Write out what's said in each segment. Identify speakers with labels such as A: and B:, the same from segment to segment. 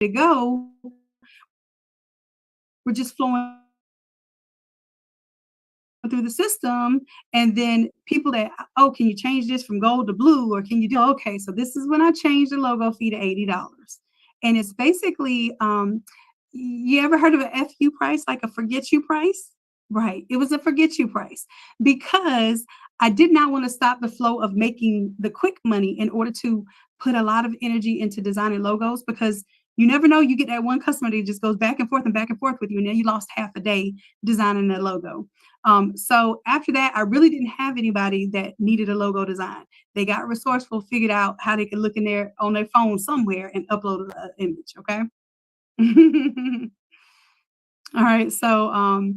A: to go, we're just flowing through the system, and then people that, oh, can you change this from gold to blue, or can you do, okay, so this is when I changed the logo fee to $80. And it's basically, you ever heard of a FU price, like a forget you price? Right, it was a forget you price, because I did not want to stop the flow of making the quick money in order to put a lot of energy into designing logos, because you never know, you get that one customer that just goes back and forth with you, and then you lost half a day designing that logo. So after that, I really didn't have anybody that needed a logo design. They got resourceful, figured out how they could look in there on their phone somewhere and upload an image. Okay. All right. So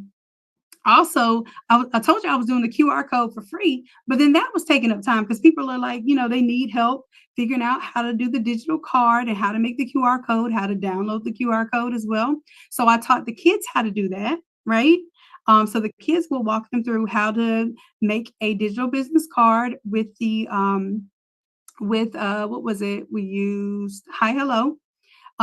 A: also, I told you I was doing the QR code for free, but then that was taking up time because people are like, they need help figuring out how to do the digital card and how to make the QR code, how to download the QR code as well. So I taught the kids how to do that, right? So the kids will walk them through how to make a digital business card with the with what was it? We used Hi Hello.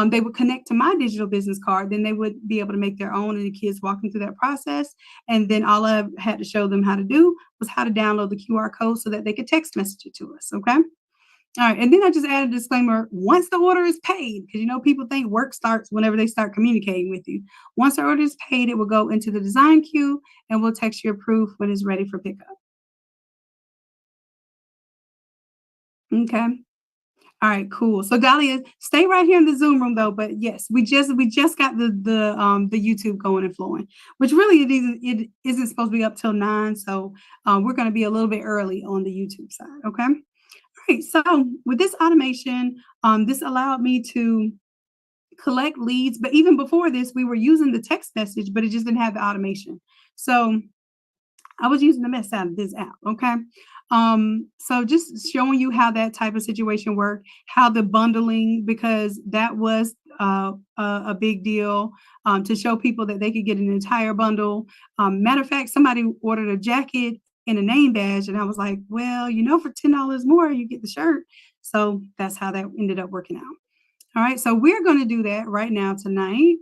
A: They would connect to my digital business card. Then they would be able to make their own, and the kids walking through that process. And then all I had to show them how to do was how to download the QR code so that they could text message it to us. Okay. All right. And then I just added a disclaimer once the order is paid, because people think work starts whenever they start communicating with you. Once the order is paid, it will go into the design queue and we'll text you a proof when it's ready for pickup. Okay. All right, cool. So Dahlia, stay right here in the Zoom room though. But yes, we just got the YouTube going and flowing, which really it isn't supposed to be up till 9. So we're going to be a little bit early on the YouTube side. Okay. All right. So with this automation, this allowed me to collect leads. But even before this, we were using the text message, but it just didn't have the automation. So I was using the mess out of this app. Okay. So just showing you how that type of situation worked, how the bundling, because that was a big deal, to show people that they could get an entire bundle. Matter of fact, somebody ordered a jacket and a name badge, and I was like, well, for $10 more, you get the shirt. So that's how that ended up working out. All right. So we're going to do that right now tonight.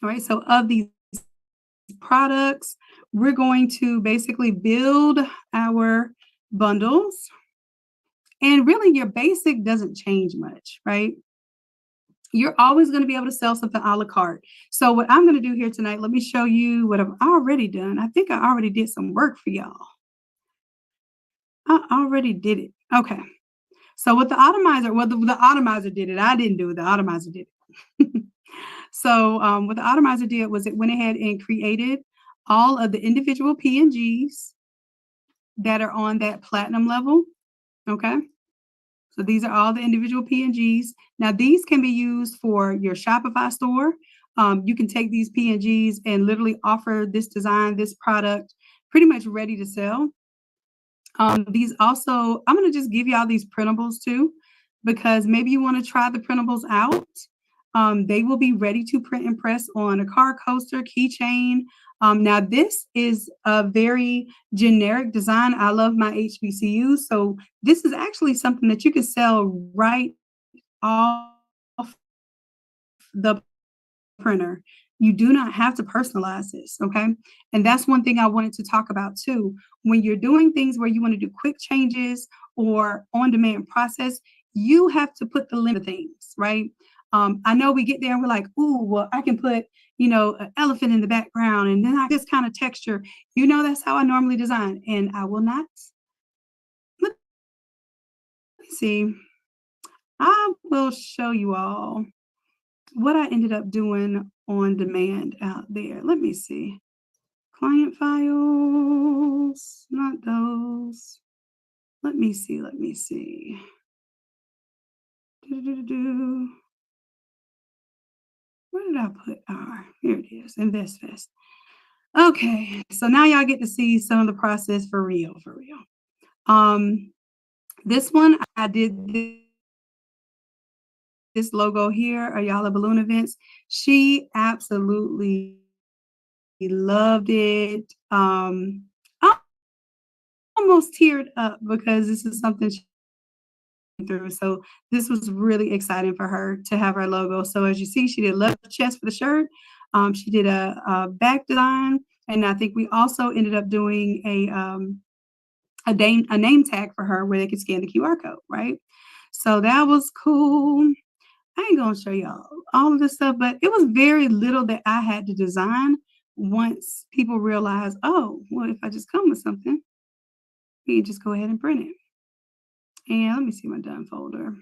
A: All right. So of these products, we're going to basically build our bundles. And really, your basic doesn't change much, right? You're always going to be able to sell something a la carte. So, what I'm going to do here tonight, let me show you what I've already done. I think I already did some work for y'all. I already did it. Okay. So, with the Automizer, well, the Automizer did it. I didn't do it. The Automizer did it. So, what the Automizer did was it went ahead and created all of the individual PNGs that are on that platinum level. Okay. So these are all the individual PNGs. Now these can be used for your Shopify store. You can take these PNGs and literally offer this design, this product, pretty much ready to sell. These also, I'm going to just give you all these printables too, because maybe you want to try the printables out. They will be ready to print and press on a car coaster, keychain. Now this is a very generic design. I love my HBCUs. So this is actually something that you can sell right off the printer. You do not have to personalize this, okay? And that's one thing I wanted to talk about too. When you're doing things where you want to do quick changes or on-demand process, you have to put the limit things, right? I know we get there and we're like, ooh, well, I can put, an elephant in the background and then I this kind of texture. That's how I normally design, and I will not. Let me see. I will show you all what I ended up doing on demand out there. Let me see. Client files, not those. Let me see. Do-do-do-do. Where did I put R? Here it is, InvestFest. Okay, so now y'all get to see some of the process for real. This one I did this logo here, Ayala Balloon Events. She absolutely loved it. I almost teared up because this is something through. So this was really exciting for her to have her logo. So as you see, she did left chest for the shirt. She did a back design, and I think we also ended up doing a name tag for her where they could scan the QR code, right? So that was cool. I ain't gonna show y'all all of this stuff, but it was very little that I had to design once people realized, oh, well, if I just come with something, we can just go ahead and print it. And let me see my done folder.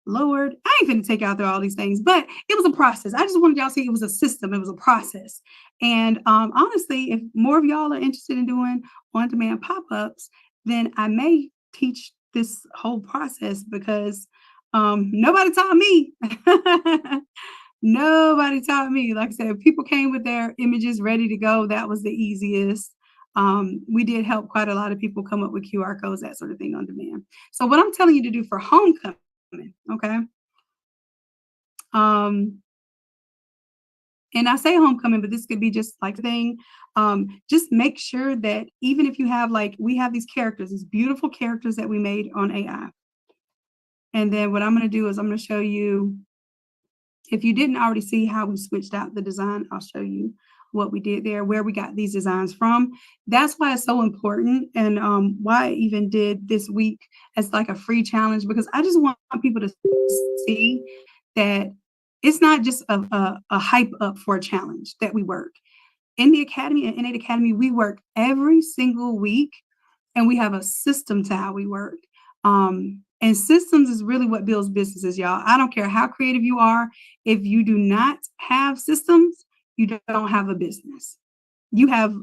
A: Lord, I ain't finna take out through all these things, but it was a process. I just wanted y'all to see it was a system, it was a process. And honestly, if more of y'all are interested in doing on-demand pop-ups, then I may teach this whole process because nobody taught me. Nobody taught me. Like I said, people came with their images ready to go. That was the easiest. We did help quite a lot of people come up with QR codes, that sort of thing on demand. So what I'm telling you to do for homecoming, okay? And I say homecoming, but this could be just like thing. Just make sure that even if you have we have these characters, these beautiful characters that we made on AI. And then what I'm going to do is I'm going to show you, if you didn't already see how we switched out the design, I'll show you what we did there, where we got these designs from. That's why it's so important, and why I even did this week as like a free challenge, because I just want people to see that it's not just a hype up for a challenge that we work. In the Academy, and Innate Academy, we work every single week, and we have a system to how we work. And systems is really what builds businesses, y'all. I don't care how creative you are. If you do not have systems, you don't have a business. You have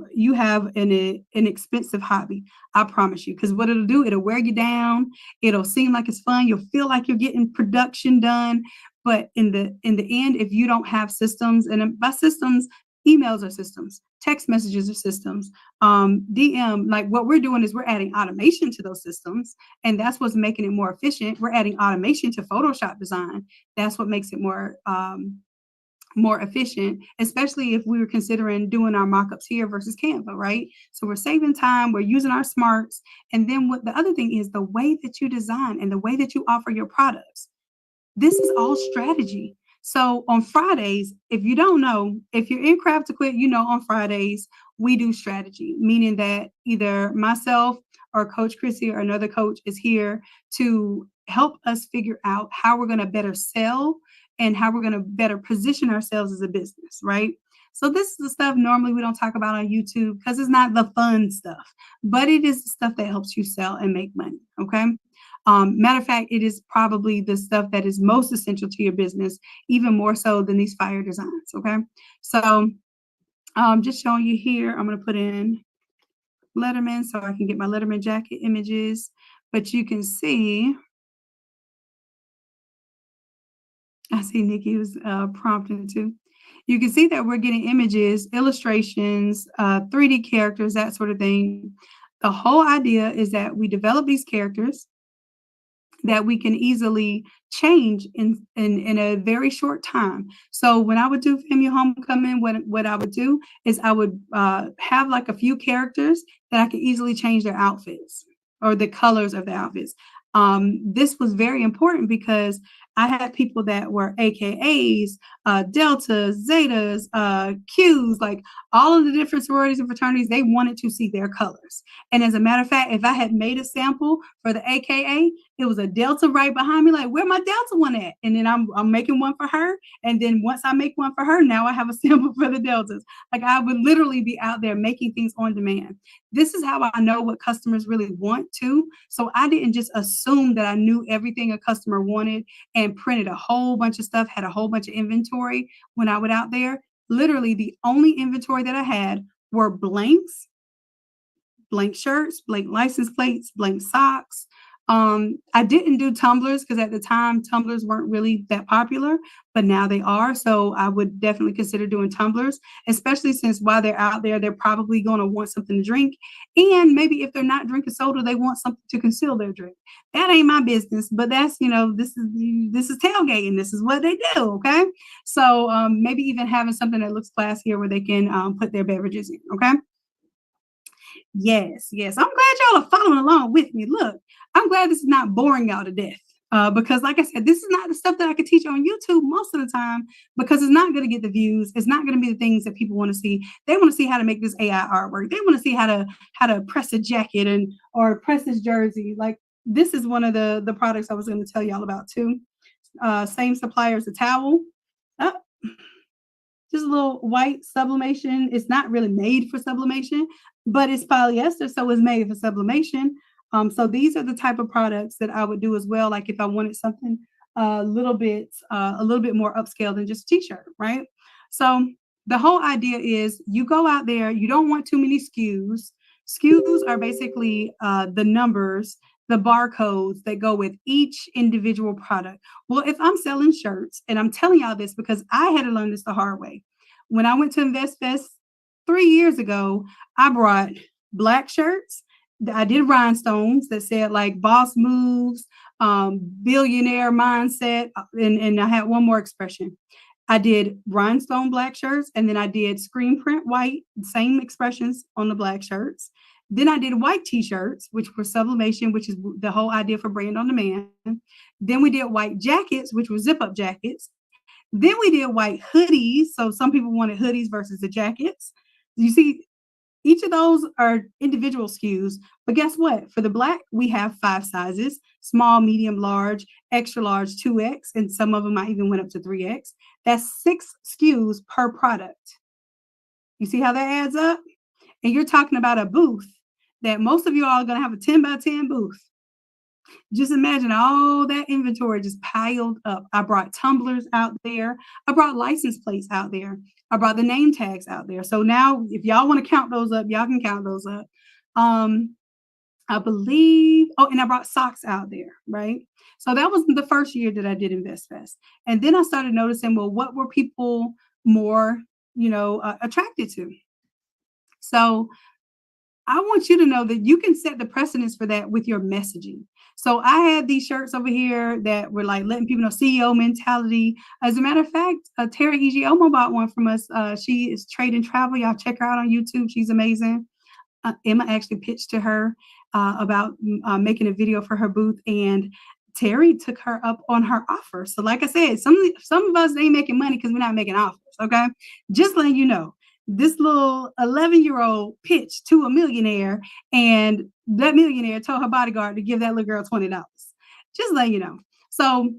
A: an expensive hobby, I promise you. Because what it'll do, it'll wear you down. It'll seem like it's fun. You'll feel like you're getting production done. But in the end, if you don't have systems, and by systems, emails are systems, text messages are systems, DM, like what we're doing is we're adding automation to those systems, and that's what's making it more efficient. We're adding automation to Photoshop design. That's what makes it more efficient, especially if we were considering doing our mockups here versus Canva, right? So we're saving time, we're using our smarts. And then what the other thing is the way that you design and the way that you offer your products. This is all strategy. So on Fridays, if you don't know, if you're in Craft to Quit, on Fridays, we do strategy, meaning that either myself or Coach Chrissy or another coach is here to help us figure out how we're going to better sell and how we're going to better position ourselves as a business, right? So this is the stuff normally we don't talk about on YouTube because it's not the fun stuff, but it is the stuff that helps you sell and make money, okay? Matter of fact, it is probably the stuff that is most essential to your business, even more so than these fire designs, okay? So just showing you here, I'm going to put in Letterman so I can get my Letterman jacket images, but you can see, I see Nikki was prompting too. You can see that we're getting images, illustrations, 3D characters, that sort of thing. The whole idea is that we develop these characters that we can easily change in a very short time. So when I would do Family Homecoming, what I would do is I would have like a few characters that I could easily change their outfits or the colors of the outfits. This was very important because I had people that were AKAs, Deltas, Zetas, Qs, like all of the different sororities and fraternities, they wanted to see their colors. And as a matter of fact, if I had made a sample for the AKA, it was a Delta right behind me, like, where my Delta one at? And then I'm making one for her. And then once I make one for her, now I have a sample for the Deltas. Like I would literally be out there making things on demand. This is how I know what customers really want too. So I didn't just assume that I knew everything a customer wanted and printed a whole bunch of stuff, had a whole bunch of inventory when I went out there. Literally the only inventory that I had were blanks, blank shirts, blank license plates, blank socks. I didn't do tumblers because at the time tumblers weren't really that popular, but now they are. So I would definitely consider doing tumblers, especially since while they're out there, they're probably going to want something to drink. And maybe if they're not drinking soda, they want something to conceal their drink. That ain't my business, but that's, this is tailgating. This is what they do. Okay. So maybe even having something that looks classier where they can put their beverages in. Okay. Yes, yes. I'm glad y'all are following along with me. Look, I'm glad this is not boring y'all to death. Because, like I said, this is not the stuff that I could teach on YouTube most of the time because it's not going to get the views. It's not going to be the things that people want to see. They want to see how to make this AI artwork. They want to see how to press a jacket and or press this jersey. Like this is one of the products I was going to tell y'all about too. Same supplier as the towel. Oh, just a little white sublimation. It's not really made for sublimation, but it's polyester, so it's made for sublimation. So these are the type of products that I would do as well. Like if I wanted something a little bit more upscale than just a t-shirt, right? So the whole idea is you go out there, you don't want too many SKUs. SKUs are basically the numbers, the barcodes that go with each individual product. Well, if I'm selling shirts, and I'm telling y'all this because I had to learn this the hard way. When I went to Invest Fest 3 years ago, I brought black shirts. I did rhinestones that said like boss moves, billionaire mindset, and I had one more expression. I did rhinestone black shirts, and then I did screen print white, same expressions on the black shirts. Then I did white t-shirts, which were sublimation, which is the whole idea for brand on demand. Then we did white jackets, which were zip up jackets. Then we did white hoodies. So some people wanted hoodies versus the jackets. You see, each of those are individual SKUs. But guess what? For the black, we have 5 sizes: small, medium, large, extra large, 2X, and some of them I even went up to 3X. That's 6 SKUs per product. You see how that adds up? And you're talking about a booth that most of you all are going to have a 10 by 10 booth. Just imagine all that inventory just piled up. I brought tumblers out there. I brought license plates out there. I brought the name tags out there. So now, if y'all want to count those up, y'all can count those up. I believe, oh, and I brought socks out there, right? So that was the first year that I did Invest Fest. And then I started noticing, well, what were people more, attracted to? So I want you to know that you can set the precedence for that with your messaging. So I had these shirts over here that were like letting people know CEO mentality. As a matter of fact, Terry Egiomo bought one from us. She is Trade and Travel. Y'all check her out on YouTube. She's amazing. Emma actually pitched to her about making a video for her booth, and Terry took her up on her offer. So, like I said, some of us ain't making money because we're not making offers. Okay, just letting you know. This little 11-year-old pitched to a millionaire, and that millionaire told her bodyguard to give that little girl $20. Just letting you know. So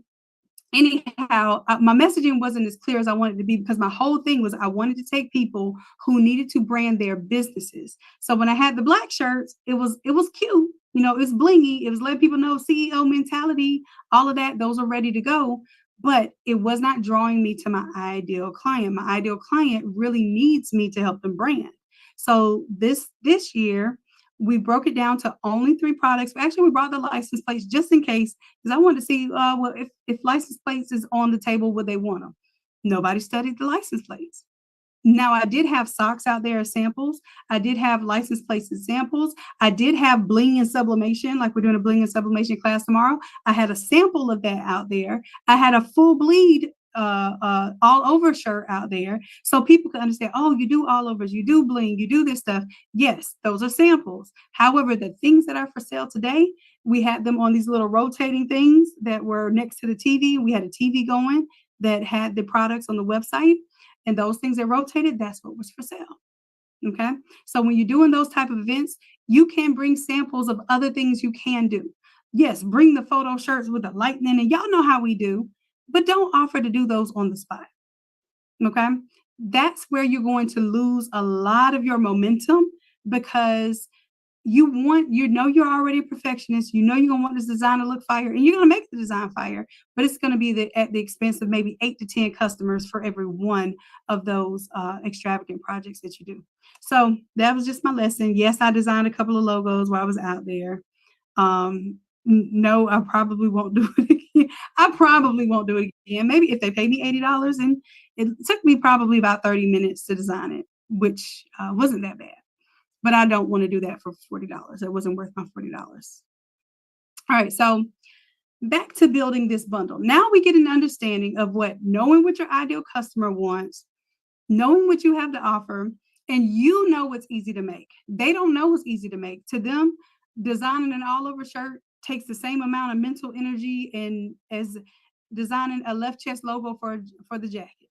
A: anyhow, my messaging wasn't as clear as I wanted to be because my whole thing was I wanted to take people who needed to brand their businesses. So when I had the black shirts, it was cute. It was blingy. It was letting people know CEO mentality, all of that. Those are ready to go. But it was not drawing me to my ideal client. My ideal client really needs me to help them brand. So this year, we broke it down to only 3 products. Actually, we brought the license plates just in case, because I wanted to see, well, if license plates is on the table, would they want them? Nobody studied the license plates. Now, I did have socks out there as samples. I did have license plates as samples. I did have bling and sublimation, like we're doing a bling and sublimation class tomorrow. I had a sample of that out there. I had a full bleed all over shirt out there so people can understand, oh, you do all overs, you do bling, you do this stuff. Yes, those are samples. However, the things that are for sale today, we had them on these little rotating things that were next to the TV. We had a TV going that had the products on the website, and those things that rotated, that's what was for sale. Okay. So when you're doing those type of events, you can bring samples of other things you can do. Yes, bring the photo shirts with the lightning, and y'all know how we do, but don't offer to do those on the spot. Okay. That's where you're going to lose a lot of your momentum because you're already a perfectionist. You're gonna want this design to look fire, and you're gonna make the design fire, but it's gonna be at the expense of maybe 8 to 10 customers for every one of those extravagant projects that you do. So that was just my lesson. Yes, I designed a couple of logos while I was out there. No, I probably won't do it again. I probably won't do it again. Maybe if they pay me $80, and it took me probably about 30 minutes to design it, which wasn't that bad. But I don't want to do that for $40. It wasn't worth my $40. All right, so back to building this bundle. Now we get an understanding of knowing what your ideal customer wants, knowing what you have to offer, And you know what's easy to make. They don't know what's easy to make. To them, designing an all over shirt takes the same amount of mental energy and as designing a left chest logo for the jacket.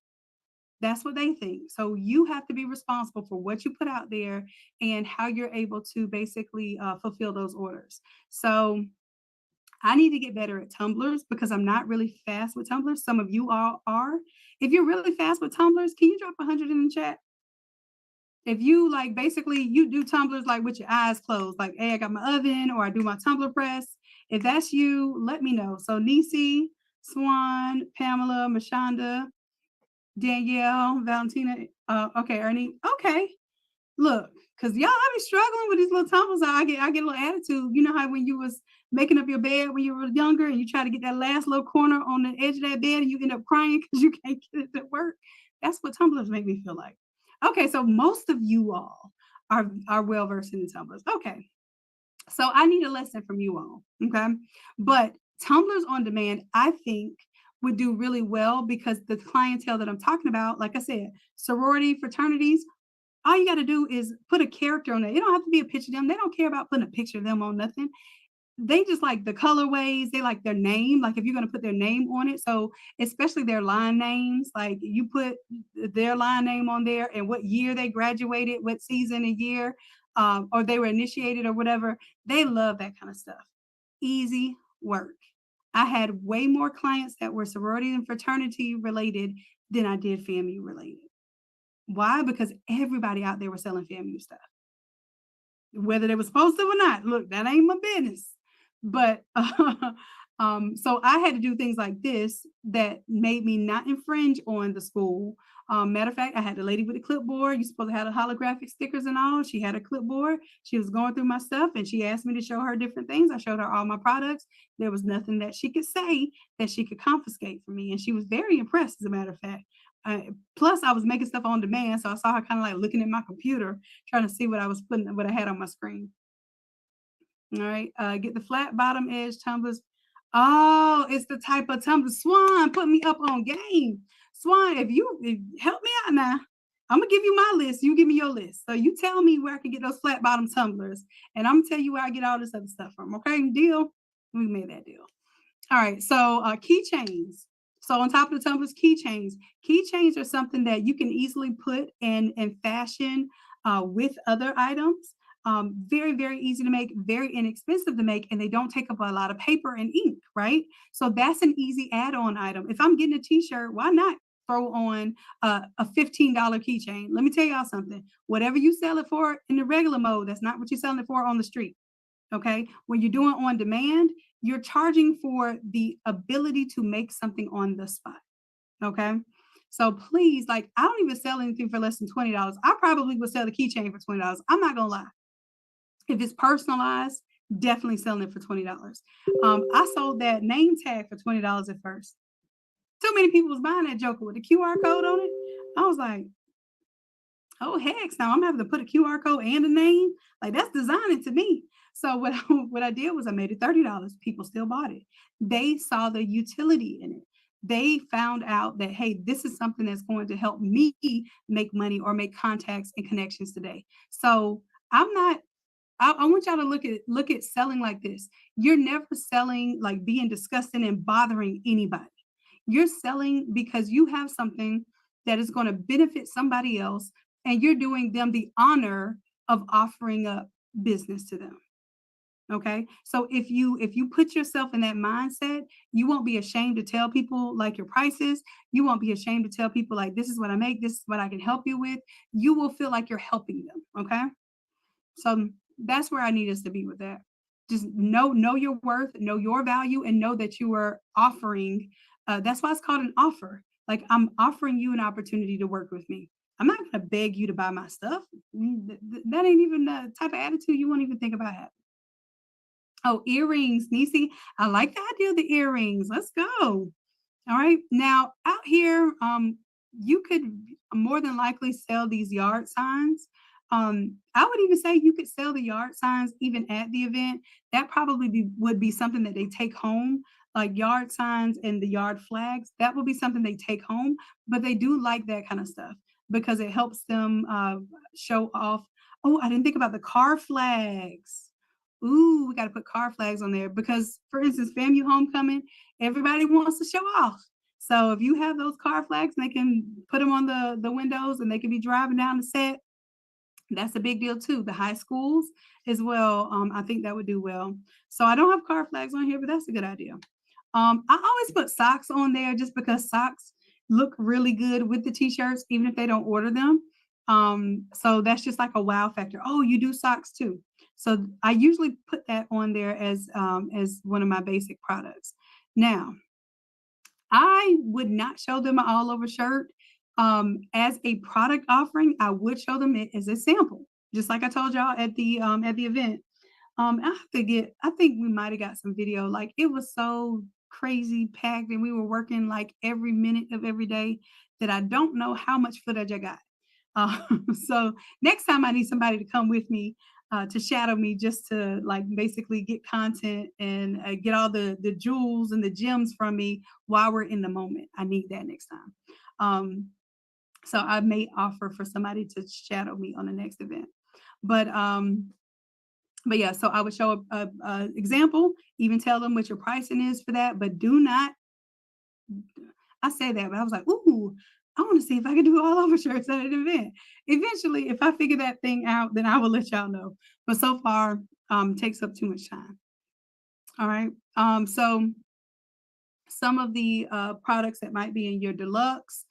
A: That's what they think. So you have to be responsible for what you put out there and how you're able to basically fulfill those orders. So I need to get better at tumblers because I'm not really fast with tumblers. Some of you all are. If you're really fast with tumblers, can you drop 100 in the chat? If you like basically you do tumblers like with your eyes closed, like, hey, I got my oven or I do my tumbler press. If that's you, let me know. So Nisi, Swan, Pamela, Mashonda, Danielle, Valentina, okay, Ernie, okay. Look, because y'all I be struggling with these little tumbles. I get a little attitude. You know how when you was making up your bed when you were younger and you try to get that last little corner on the edge of that bed and you end up crying because you can't get it to work. That's what tumblers make me feel like. Okay, so most of you all are well versed in tumblers. Okay, so I need a lesson from you all. Okay, but tumblers on demand, I think would do really well because the clientele that I'm talking about, like I said, sorority, fraternities, all you got to do is put a character on it. It don't have to be a picture of them. They don't care about putting a picture of them on nothing. They just like the colorways. They like their name. Like if you're going to put their name on it. So especially their line names, like you put their line name on there and what year they graduated, what season and year, or they were initiated or whatever. They love that kind of stuff. Easy work. I had way more clients that were sorority and fraternity related than I did FAMU related. Why? Because everybody out there was selling FAMU stuff, whether they were supposed to or not. Look, that ain't my business. But so I had to do things like this that made me not infringe on the school. Matter of fact, I had the lady with the clipboard. You're supposed to have the holographic stickers and all. She had a clipboard. She was going through my stuff and she asked me to show her different things. I showed her all my products. There was nothing that she could say that she could confiscate from me. And she was very impressed, as a matter of fact. Plus, I was making stuff on demand. So I saw her kind of like looking at my computer, trying to see what I had on my screen. All right. Get the flat bottom edge tumblers. Oh, it's the type of tumbler. Swan, put me up on game. Swan, if help me out now, I'm gonna give you my list. You give me your list. So you tell me where I can get those flat bottom tumblers, and I'm gonna tell you where I get all this other stuff from. Okay, deal? We made that deal. All right. So keychains. So on top of the tumblers, keychains. Keychains are something that you can easily put in fashion with other items. Very, very easy to make, very inexpensive to make, and they don't take up a lot of paper and ink, right? So that's an easy add-on item. If I'm getting a t-shirt, why not throw on a $15 keychain? Let me tell y'all something. Whatever you sell it for in the regular mode, that's not what you're selling it for on the street. Okay. When you're doing on demand, you're charging for the ability to make something on the spot. Okay. So please, like, I don't even sell anything for less than $20. I probably would sell the keychain for $20. I'm not going to lie. If it's personalized, definitely selling it for $20. I sold that name tag for $20 at first. Too many people was buying that joker with the QR code on it. I was like, oh heck, now I'm having to put a QR code and a name. Like that's designing to me. So what I did was I made it $30. People still bought it. They saw the utility in it. They found out that, hey, this is something that's going to help me make money or make contacts and connections today. So I'm not I want y'all to look at selling like this. You're never selling like being disgusting and bothering anybody. You're selling because you have something that is going to benefit somebody else, and you're doing them the honor of offering up business to them. Okay. So if you put yourself in that mindset, you won't be ashamed to tell people like your prices. You won't be ashamed to tell people like this is what I make, this is what I can help you with. You will feel like you're helping them. Okay. So that's where I need us to be with that. Just know your worth, know your value, and know that you are offering. That's why it's called an offer. Like I'm offering you an opportunity to work with me. I'm not going to beg you to buy my stuff. That ain't even the type of attitude you won't even think about having. Oh, earrings, Nisi. I like the idea of the earrings. Let's go. All right. Now out here, you could more than likely sell these yard signs. I would even say you could sell the yard signs even at the event. That probably would be something that they take home, like yard signs and the yard flags. That would be something they take home, but they do like that kind of stuff. because it helps them show off. Oh, I didn't think about the car flags. Ooh, we got to put car flags on there because, for instance, FAMU homecoming, everybody wants to show off. So if you have those car flags, they can put them on the windows and they can be driving down the set. That's a big deal too. The high schools as well. I think that would do well. So I don't have car flags on here, but that's a good idea. I always put socks on there just because socks look really good with the t-shirts, even if they don't order them. So that's just like a wow factor. Oh, you do socks too. So I usually put that on there as one of my basic products. Now, I would not show them an all over shirt as a product offering. I would show them it as a sample, just like I told y'all at the event. I think we might have got some video. Like it was so crazy packed and we were working like every minute of every day that I don't know how much footage I got. So next time I need somebody to come with me to shadow me just to like basically get content and get all the jewels and the gems from me while we're in the moment. I need that next time. So I may offer for somebody to shadow me on the next event. But yeah, so I would show a example, even tell them what your pricing is for that, but do not, I say that, but I was like, ooh, I want to see if I can do all over shirts at an event. Eventually, if I figure that thing out, then I will let y'all know. But so far, takes up too much time. All right. So some of the products that might be in your deluxe.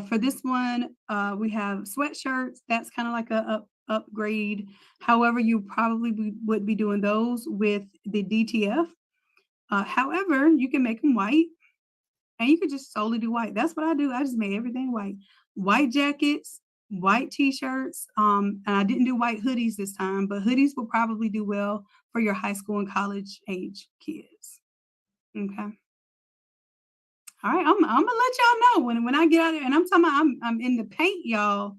A: For this one, we have sweatshirts. That's kind of like a upgrade. However, you probably would be doing those with the DTF. However, you can make them white and you could just solely do white. That's what I do. I just made everything white. White jackets, white t-shirts. And I didn't do white hoodies this time, but hoodies will probably do well for your high school and college age kids. Okay. All right, I'm gonna let y'all know when I get out there, and I'm talking about I'm in the paint, y'all,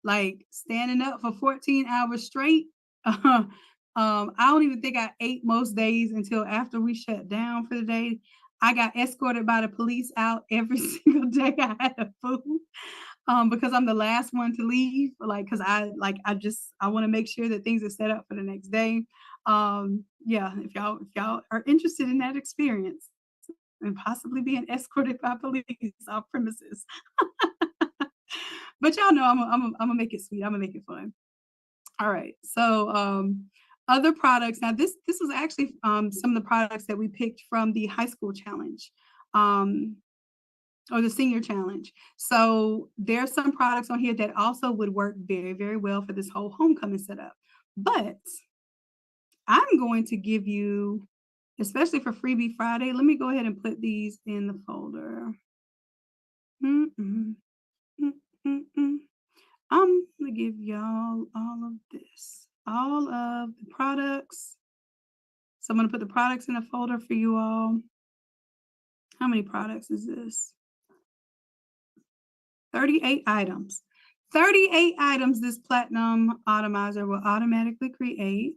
A: like standing up for 14 hours straight. I don't even think I ate most days until after we shut down for the day. I got escorted by the police out every single day I had food. Because I'm the last one to leave, like, because I want to make sure that things are set up for the next day. Yeah, if y'all are interested in that experience and possibly being escorted by police off premises. But y'all know I'm gonna make it sweet. I'm gonna make it fun. All right. So other products. Now this was actually some of the products that we picked from the high school challenge. Or the senior challenge. So there's some products on here that also would work very, very well for this whole homecoming setup. But I'm going to give you, especially for Freebie Friday, let me go ahead and put these in the folder. I'm gonna give y'all all of this, all of the products. So I'm gonna put the products in a folder for you all. How many products is this? 38 items. 38 items this platinum Automizer will automatically create.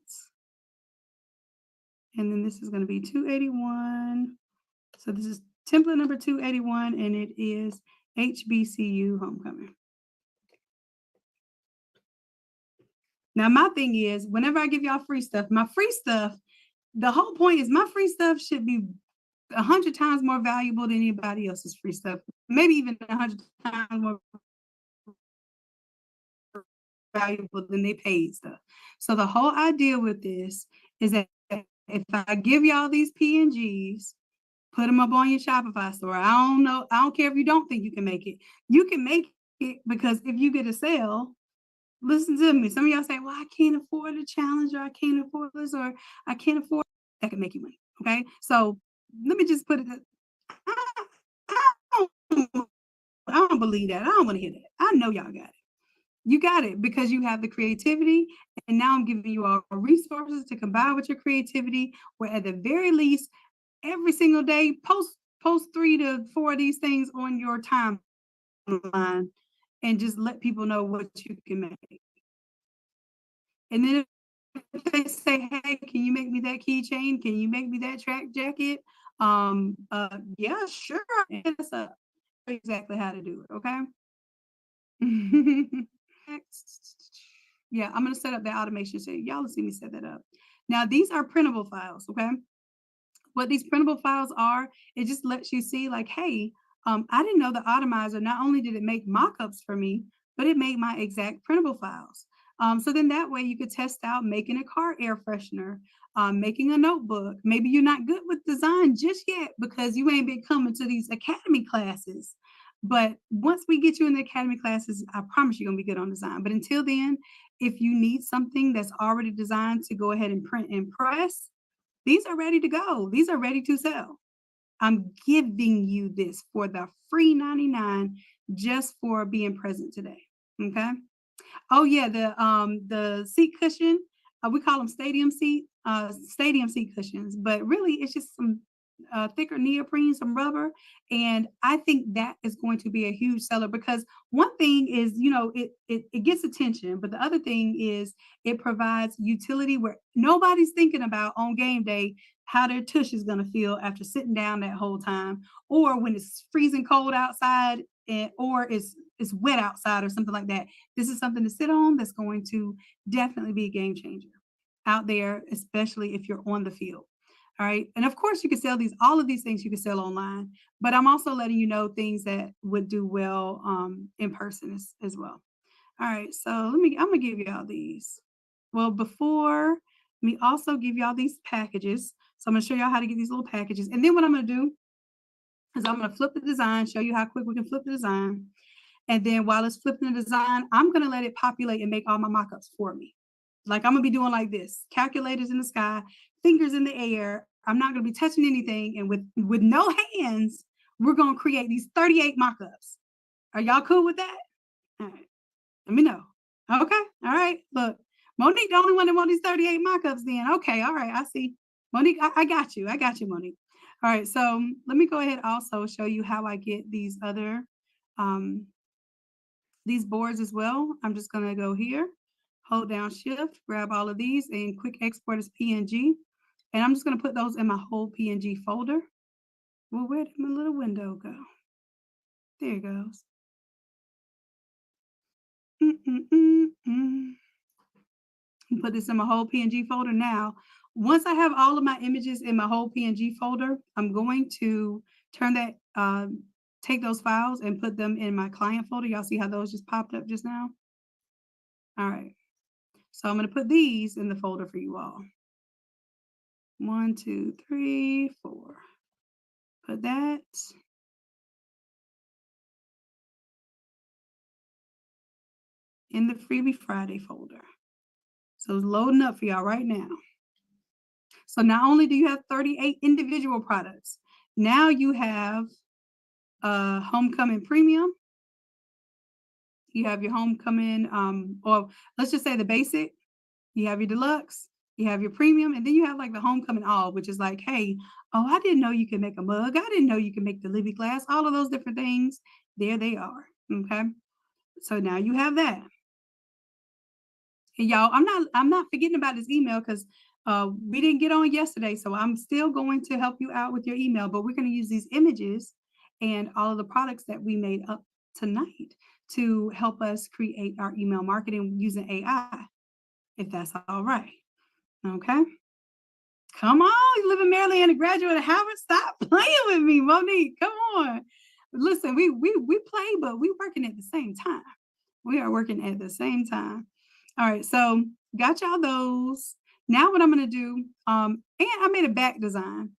A: And then this is going to be 281. So this is template number 281, and it is HBCU homecoming. Now, my thing is, whenever I give y'all free stuff, my free stuff, the whole point is my free stuff should be 100 times more valuable than anybody else's free stuff. Maybe even 100 times more valuable than they paid stuff. So the whole idea with this is that if I give y'all these PNGs, put them up on your Shopify store. I don't know. I don't care if you don't think you can make it. You can make it because if you get a sale, listen to me. Some of y'all say, well, I can't afford a challenge, or I can't afford this, or I can't afford that can make you money. Okay. So let me just put it. I don't believe that. I don't want to hear that. I know y'all got it. You got it because you have the creativity. And now I'm giving you all resources to combine with your creativity, where at the very least, every single day, post 3 to 4 of these things on your timeline and just let people know what you can make. And then if they say, hey, can you make me that keychain? Can you make me that track jacket? Yeah, sure. That's exactly how to do it. Okay. Yeah, I'm gonna set up that automation so y'all will see me set that up. Now these are printable files, okay? What these printable files are, it just lets you see like, hey, I didn't know the Automizer, not only did it make mockups for me, but it made my exact printable files. So then that way you could test out making a car air freshener, making a notebook. Maybe you're not good with design just yet because you ain't been coming to these academy classes. But once we get you in the academy classes, I promise you're gonna be good on design. But until then, if you need something that's already designed to go ahead and print and press, these are ready to go. These are ready to sell. I'm giving you this for the free 99 just for being present today. Okay. Oh yeah, the seat cushion, we call them stadium seat cushions, but really it's just some thicker neoprene, some rubber, and I think that is going to be a huge seller because one thing is, it gets attention, but the other thing is it provides utility where nobody's thinking about on game day how their tush is going to feel after sitting down that whole time, or when it's freezing cold outside, or it's wet outside or something like that. This is something to sit on that's going to definitely be a game changer out there, especially if you're on the field. All right. And of course, you can sell all of these things you can sell online, but I'm also letting you know things that would do well in person as well. All right. So I'm going to give y'all these. Well, before, let me also give y'all these packages. So I'm going to show y'all how to get these little packages. And then what I'm going to do is I'm going to flip the design, show you how quick we can flip the design. And then while it's flipping the design, I'm going to let it populate and make all my mockups for me. Like I'm going to be doing like this, calculators in the sky, fingers in the air. I'm not going to be touching anything. And with no hands, we're going to create these 38 mockups. Are y'all cool with that? All right. Let me know. Okay. All right. Look, Monique, the only one that want these 38 mockups then. Okay. All right. I see. Monique, I got you. I got you, Monique. All right. So let me go ahead also show you how I get these other these boards as well. I'm just going to go here, hold down shift, grab all of these and quick export as PNG. And I'm just going to put those in my whole PNG folder. Well, where did my little window go? There it goes. Put this in my whole PNG folder. Now, once I have all of my images in my whole PNG folder, I'm going to turn that, take those files and put them in my client folder. Y'all see how those just popped up just now? All right. So I'm going to put these in the folder for you all. 1, 2, 3, 4. Put that. In the Freebie Friday folder. So it's loading up for y'all right now. So not only do you have 38 individual products, now you have Homecoming Premium. You have your Homecoming, or let's just say the basic. You have your deluxe, you have your premium, and then you have like the Homecoming All, which is like, hey, oh, I didn't know you can make a mug. I didn't know you can make the Libby glass. All of those different things, there they are. Okay. So now you have that. And y'all, I'm not forgetting about this email because we didn't get on yesterday. So I'm still going to help you out with your email, but we're going to use these images and all of the products that we made up tonight to help us create our email marketing using AI, if that's all right. Okay. Come on, you live in Maryland and a graduate of Howard. Stop playing with me, Monique. Come on. Listen, we play, but we working at the same time. We are working at the same time. All right, so got y'all those. Now what I'm gonna do, and I made a back design.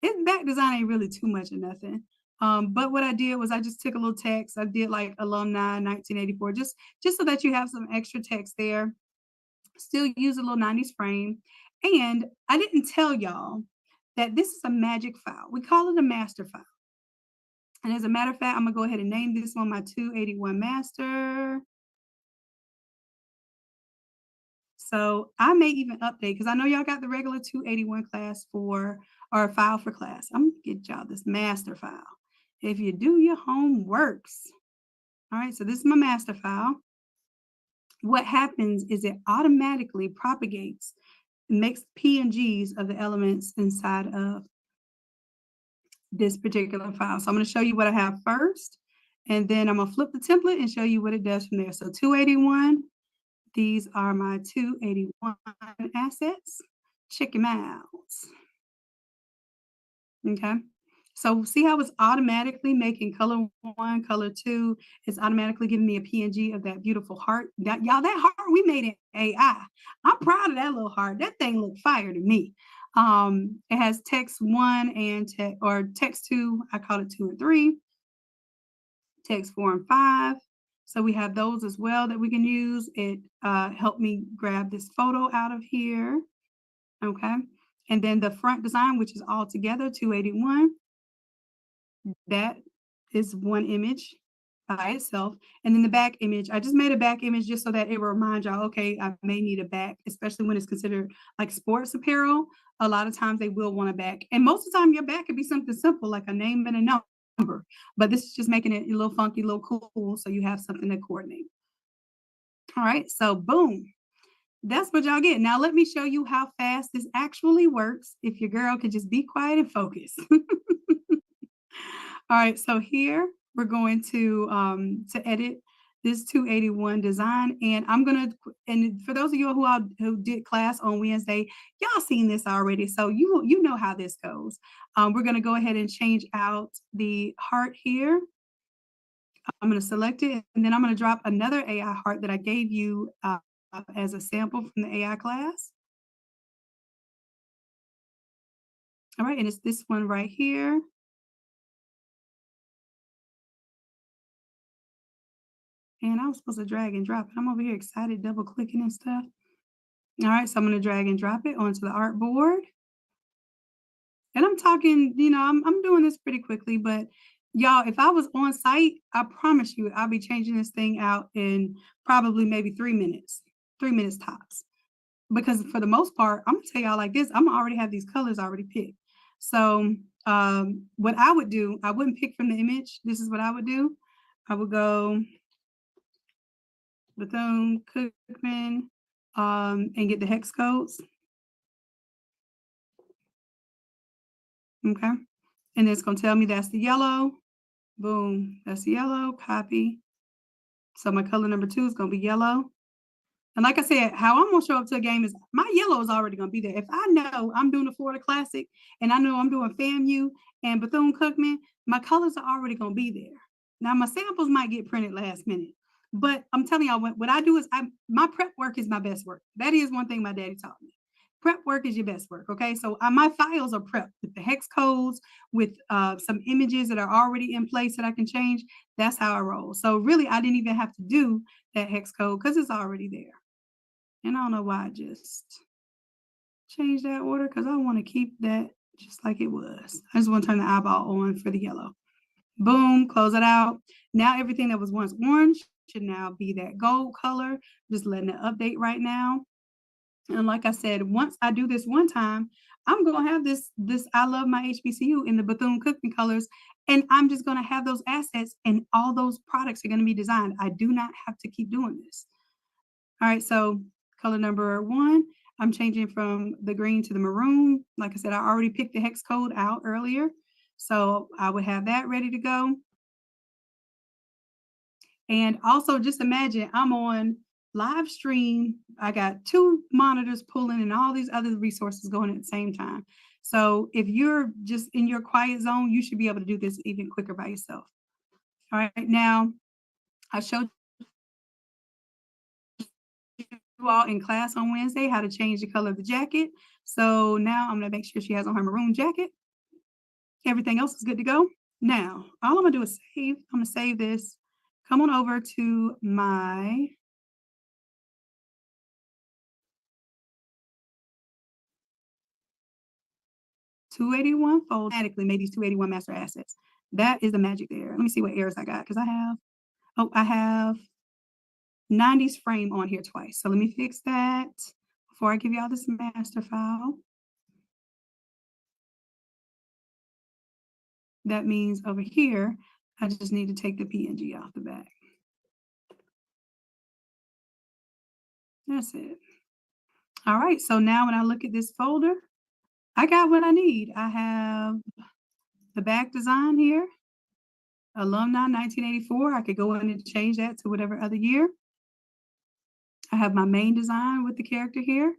A: This back design ain't really too much of nothing. But what I did was I just took a little text. I did like alumni 1984, just so that you have some extra text there. Still use a little 90s frame. And I didn't tell y'all that this is a magic file. We call it a master file. And as a matter of fact, I'm gonna go ahead and name this one my 281 master. So I may even update because I know y'all got the regular 281 class or file for class. I'm gonna get y'all this master file. If you do your homeworks. All right, so this is my master file. What happens is it automatically propagates, makes PNGs of the elements inside of this particular file. So I'm going to show you what I have first, And then I'm gonna flip the template and show you what it does from there. So 281, these are my 281 assets. Check them out. Okay. So see how it's automatically making color one, color two. It's automatically giving me a PNG of that beautiful heart. Y'all, that heart we made in AI. I'm proud of that little heart. That thing looked fire to me. It has text one and text two. I call it 2 and 3. Text 4 and 5. So we have those as well that we can use. It helped me grab this photo out of here. Okay. And then the front design, which is all together, 281. That is one image by itself. And then the back image, I just made a back image just so that it will remind y'all, okay, I may need a back, especially when it's considered like sports apparel. A lot of times they will want a back. And most of the time your back could be something simple like a name and a number. But this is just making it a little funky, a little cool, so you have something to coordinate. All right, so boom. That's what y'all get. Now let me show you how fast this actually works. If your girl could just be quiet and focus. All right, so here we're going to edit this 281 design, and I'm gonna, and for those of you who did class on Wednesday, y'all seen this already, so you know how this goes. We're gonna go ahead and change out the heart here. I'm gonna select it, and then I'm gonna drop another AI heart that I gave you as a sample from the AI class. All right, and it's this one right here. And I was supposed to drag and drop it. I'm over here excited, double clicking and stuff. All right, so I'm gonna drag and drop it onto the artboard. And I'm talking, I'm doing this pretty quickly, but y'all, if I was on site, I promise you, I'll be changing this thing out in probably maybe 3 minutes tops. Because for the most part, I'm gonna tell y'all like this, I'm already have these colors already picked. So what I would do, I wouldn't pick from the image. This is what I would do. I would go Bethune-Cookman and get the hex codes. Okay. And it's going to tell me that's the yellow. Boom. That's the yellow. Copy. So my color number 2 is going to be yellow. And like I said, how I'm going to show up to a game is my yellow is already going to be there. If I know I'm doing the Florida Classic and I know I'm doing FAMU and Bethune-Cookman, my colors are already going to be there. Now, my samples might get printed last minute. But I'm telling y'all, what I do is my prep work is my best work. That is one thing my daddy taught me. Prep work is your best work, okay? So my files are prepped with the hex codes, with some images that are already in place that I can change. That's how I roll. So really, I didn't even have to do that hex code because it's already there. And I don't know why I just changed that order because I want to keep that just like it was. I just want to turn the eyeball on for the yellow. Boom, close it out. Now everything that was once orange should now be that gold color. Just letting it update right now. And like I said, once I do this one time, I'm going to have this I love my HBCU in the Bethune-Cookman colors. And I'm just going to have those assets and all those products are going to be designed. I do not have to keep doing this. All right, so color number 1, I'm changing from the green to the maroon. Like I said, I already picked the hex code out earlier. So I would have that ready to go. And also just imagine I'm on live stream. I got 2 monitors pulling and all these other resources going at the same time. So if you're just in your quiet zone, you should be able to do this even quicker by yourself. All right, now I showed you all in class on Wednesday how to change the color of the jacket. So now I'm gonna make sure she has on her maroon jacket. Everything else is good to go. Now, all I'm gonna do is save. I'm gonna save this. Come on over to my $281 folder. Automatically made these 281 master assets. That is the magic there. Let me see what errors I got because I have 90s frame on here twice. So let me fix that before I give y'all this master file. That means over here, I just need to take the PNG off the back. That's it. All right, so now when I look at this folder, I got what I need. I have the back design here. Alumni 1984. I could go in and change that to whatever other year. I have my main design with the character here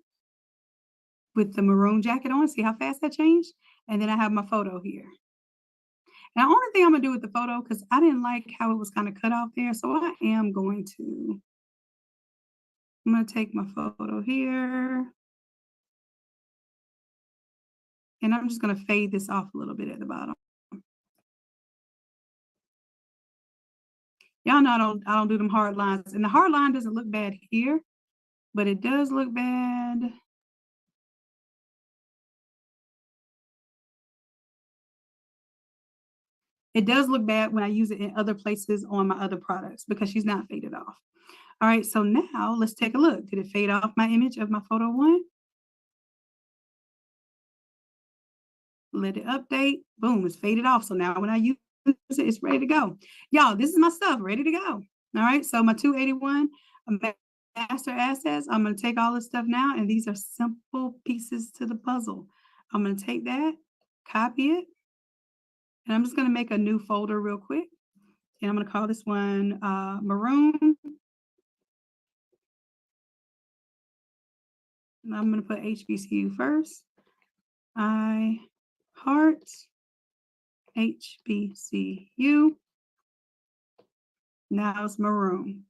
A: with the maroon jacket on. See how fast that changed? And then I have my photo here. Now, only thing I'm gonna do with the photo, because I didn't like how it was kind of cut off there, so I'm gonna take my photo here, and I'm just gonna fade this off a little bit at the bottom. Y'all know I don't do them hard lines, and the hard line doesn't look bad here, but it does look bad. It does look bad when I use it in other places on my other products because she's not faded off. All right, so now let's take a look. Did it fade off my image of my photo one? Let it update. Boom, it's faded off. So now when I use it, it's ready to go. Y'all, this is my stuff ready to go. All right, so my 281 master assets, I'm going to take all this stuff now, and these are simple pieces to the puzzle. I'm going to take that, copy it, and I'm just going to make a new folder real quick. And I'm going to call this one maroon. And I'm going to put HBCU first. I heart HBCU. Now it's maroon.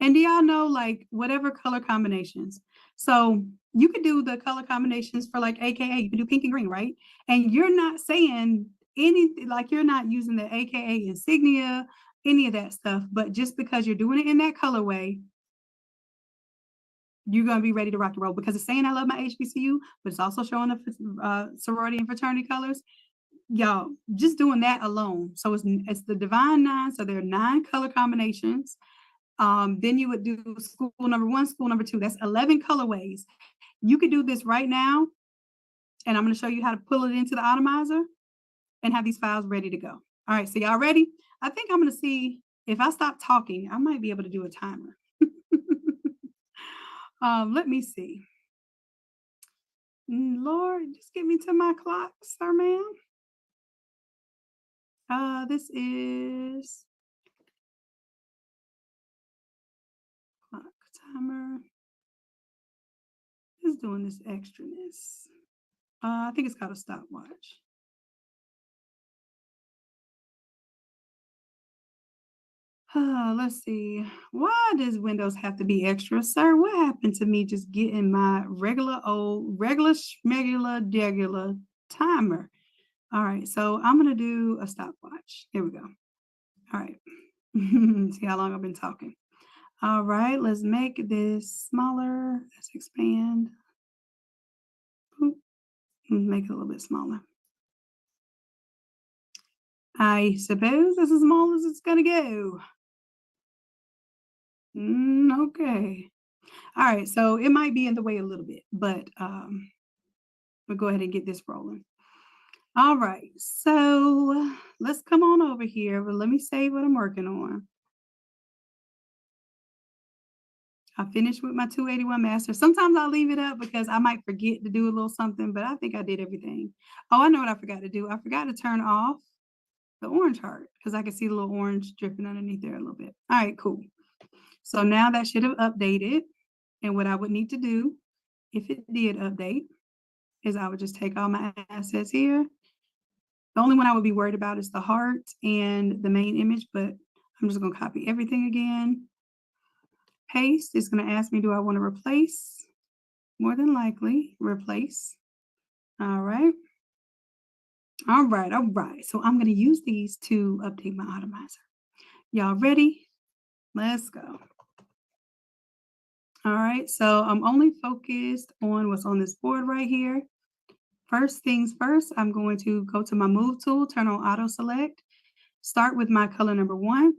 A: And do y'all know, like, whatever color combinations? So you could do the color combinations for like AKA, you can do pink and green, right? And you're not saying anything, like you're not using the AKA insignia, any of that stuff, but just because you're doing it in that colorway, you're going to be ready to rock the road, because it's saying I love my HBCU, but it's also showing the sorority and fraternity colors. Y'all, just doing that alone. So it's the Divine Nine. So there are 9 color combinations. Then you would do school number 1, school number 2. That's 11 colorways. You could do this right now, and I'm going to show you how to pull it into the Automizer and have these files ready to go. All right, so y'all ready? I think I'm going to see if I stop talking, I might be able to do a timer. Let me see. Lord, just get me to my clock, sir, ma'am. This is clock timer. Who's doing this extraness? I think it's called a stopwatch. Let's see. Why does Windows have to be extra, sir? What happened to me just getting my regular schmegular timer? All right, so I'm gonna do a stopwatch. Here we go. All right. See how long I've been talking. All right, let's make this smaller. Let's expand. Oop. Make it a little bit smaller. I suppose that's as small as it's gonna go. Okay. All right, so it might be in the way a little bit, but we'll go ahead and get this rolling. All right, so let's come on over here, but let me save what I'm working on. I finished with my 281 master. Sometimes I'll leave it up because I might forget to do a little something, but I think I did everything. Oh, I know what I forgot to do. I forgot to turn off the orange heart because I can see the little orange dripping underneath there a little bit. All right, cool. So now that should have updated. And what I would need to do, if it did update, is I would just take all my assets here. The only one I would be worried about is the heart and the main image, but I'm just going to copy everything again. Paste. It's going to ask me, do I want to replace? More than likely, replace. All right. All right. All right. So I'm going to use these to update my Automizer. Y'all ready? Let's go. All right. So I'm only focused on what's on this board right here. First things first, I'm going to go to my move tool, turn on auto select, start with my color number 1.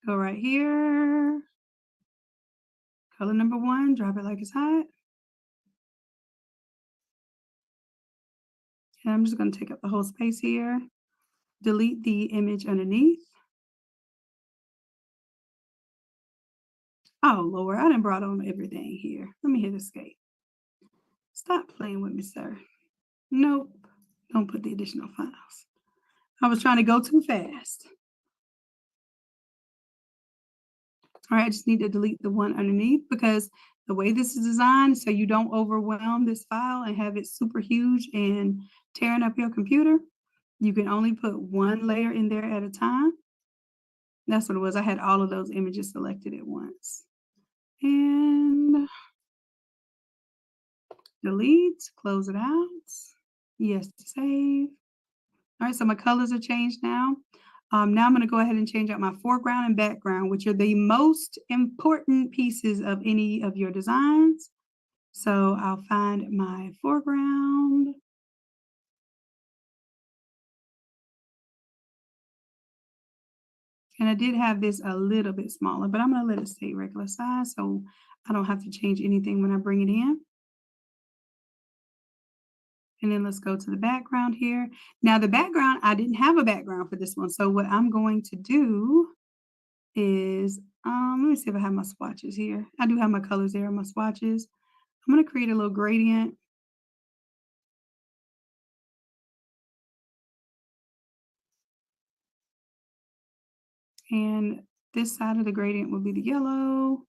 A: Go right here. Color number 1, drop it like it's hot. And I'm just going to take up the whole space here. Delete the image underneath. Oh, Lord, I done brought on everything here. Let me hit escape. Stop playing with me, sir. Nope. Don't put the additional files. I was trying to go too fast. All right, I just need to delete the one underneath because the way this is designed, so you don't overwhelm this file and have it super huge and tearing up your computer, you can only put one layer in there at a time. That's what it was. I had all of those images selected at once. And delete, close it out. Yes, to save. All right, so my colors are changed now. Now I'm going to go ahead and change out my foreground and background, which are the most important pieces of any of your designs. So I'll find my foreground. And I did have this a little bit smaller, but I'm going to let it stay regular size so I don't have to change anything when I bring it in. And then let's go to the background here. Now the background, I didn't have a background for this one. So what I'm going to do is, let me see if I have my swatches here. I do have my colors there, my swatches. I'm going to create a little gradient. And this side of the gradient will be the yellow.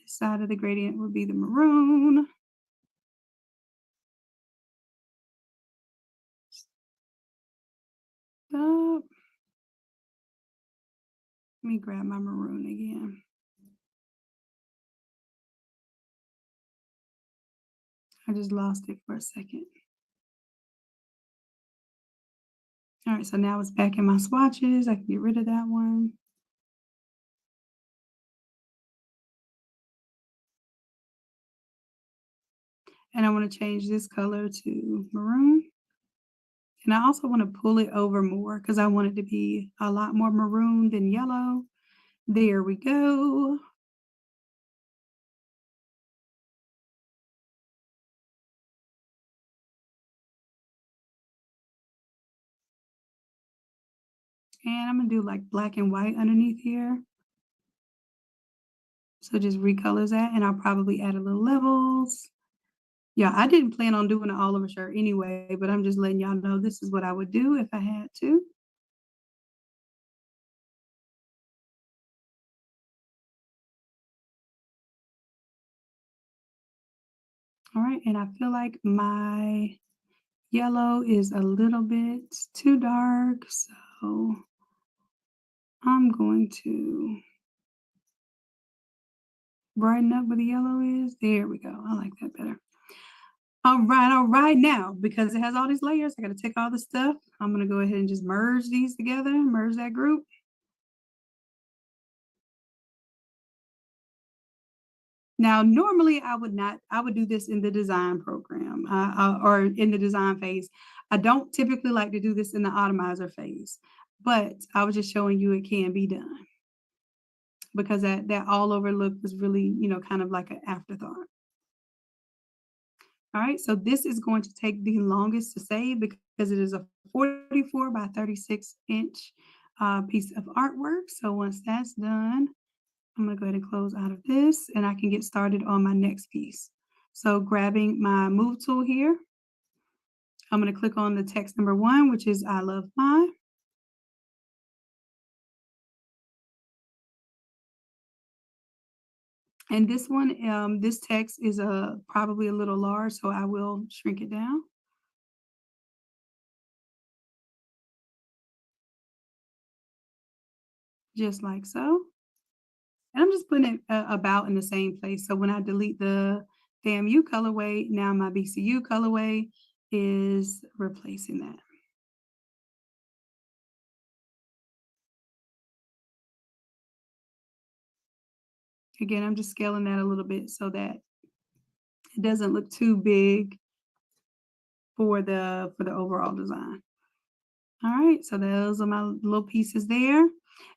A: This side of the gradient will be the maroon. Stop. Let me grab my maroon again. I just lost it for a second. All right, so now it's back in my swatches. I can get rid of that one. And I want to change this color to maroon. And I also want to pull it over more because I want it to be a lot more maroon than yellow. There we go. And I'm going to do like black and white underneath here. So just recolors that, and I'll probably add a little levels. Yeah, I didn't plan on doing an all over shirt anyway, but I'm just letting y'all know this is what I would do if I had to. All right, and I feel like my yellow is a little bit too dark, so I'm going to brighten up where the yellow is. There we go. I like that better. All right. Now, because it has all these layers, I got to take all the stuff. I'm going to go ahead and just merge these together, merge that group. Now, normally I would not, I would do this in the design program or in the design phase. I don't typically like to do this in the Automizer phase, but I was just showing you it can be done because that all over look was really, kind of like an afterthought. All right, so this is going to take the longest to save because it is a 44 by 36 inch piece of artwork. So once that's done, I'm going to go ahead and close out of this and I can get started on my next piece. So grabbing my move tool here, I'm going to click on the text number 1, which is I love my. And this one, this text is probably a little large, so I will shrink it down. Just like so. And I'm just putting it about in the same place. So when I delete the FAMU colorway, now my BCU colorway is replacing that. Again, I'm just scaling that a little bit so that it doesn't look too big for the overall design. All right, so those are my little pieces there.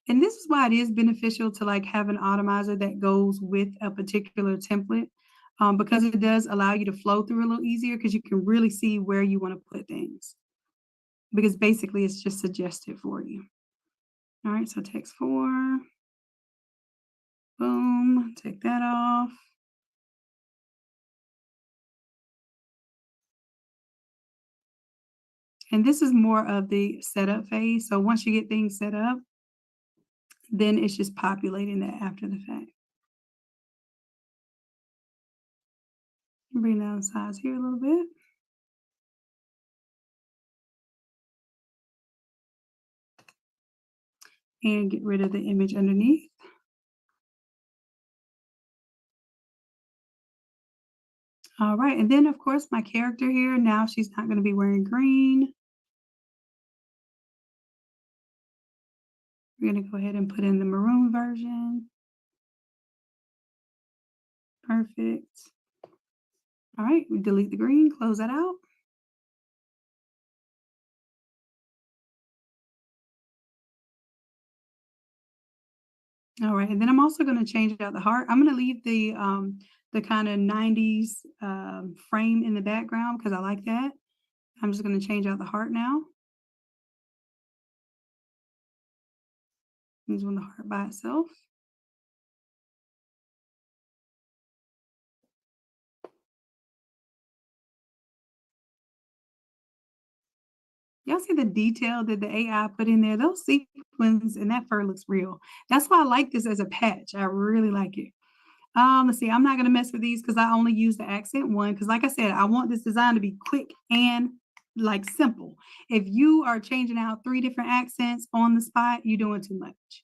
A: And this is why it is beneficial to like have an atomizer that goes with a particular template because it does allow you to flow through a little easier because you can really see where you want to put things. Because basically it's just suggested for you. All right, so text 4, boom, take that off. And this is more of the setup phase. So once you get things set up, then it's just populating that after the fact. Bring down the size here a little bit. And get rid of the image underneath. All right, and then of course my character here, now she's not gonna be wearing green. We're gonna go ahead and put in the maroon version. Perfect. All right, we delete the green, close that out. All right, and then I'm also gonna change out the heart. I'm gonna leave the kind of 90s frame in the background because I like that. I'm just gonna change out the heart now. Use one the heart by itself. Y'all see the detail that the AI put in there? Those sequins and that fur looks real. That's why I like this as a patch. I really like it. Let's see. I'm not gonna mess with these because I only use the accent one. Because like I said, I want this design to be quick and like simple. If you are changing out 3 different accents on the spot, you're doing too much.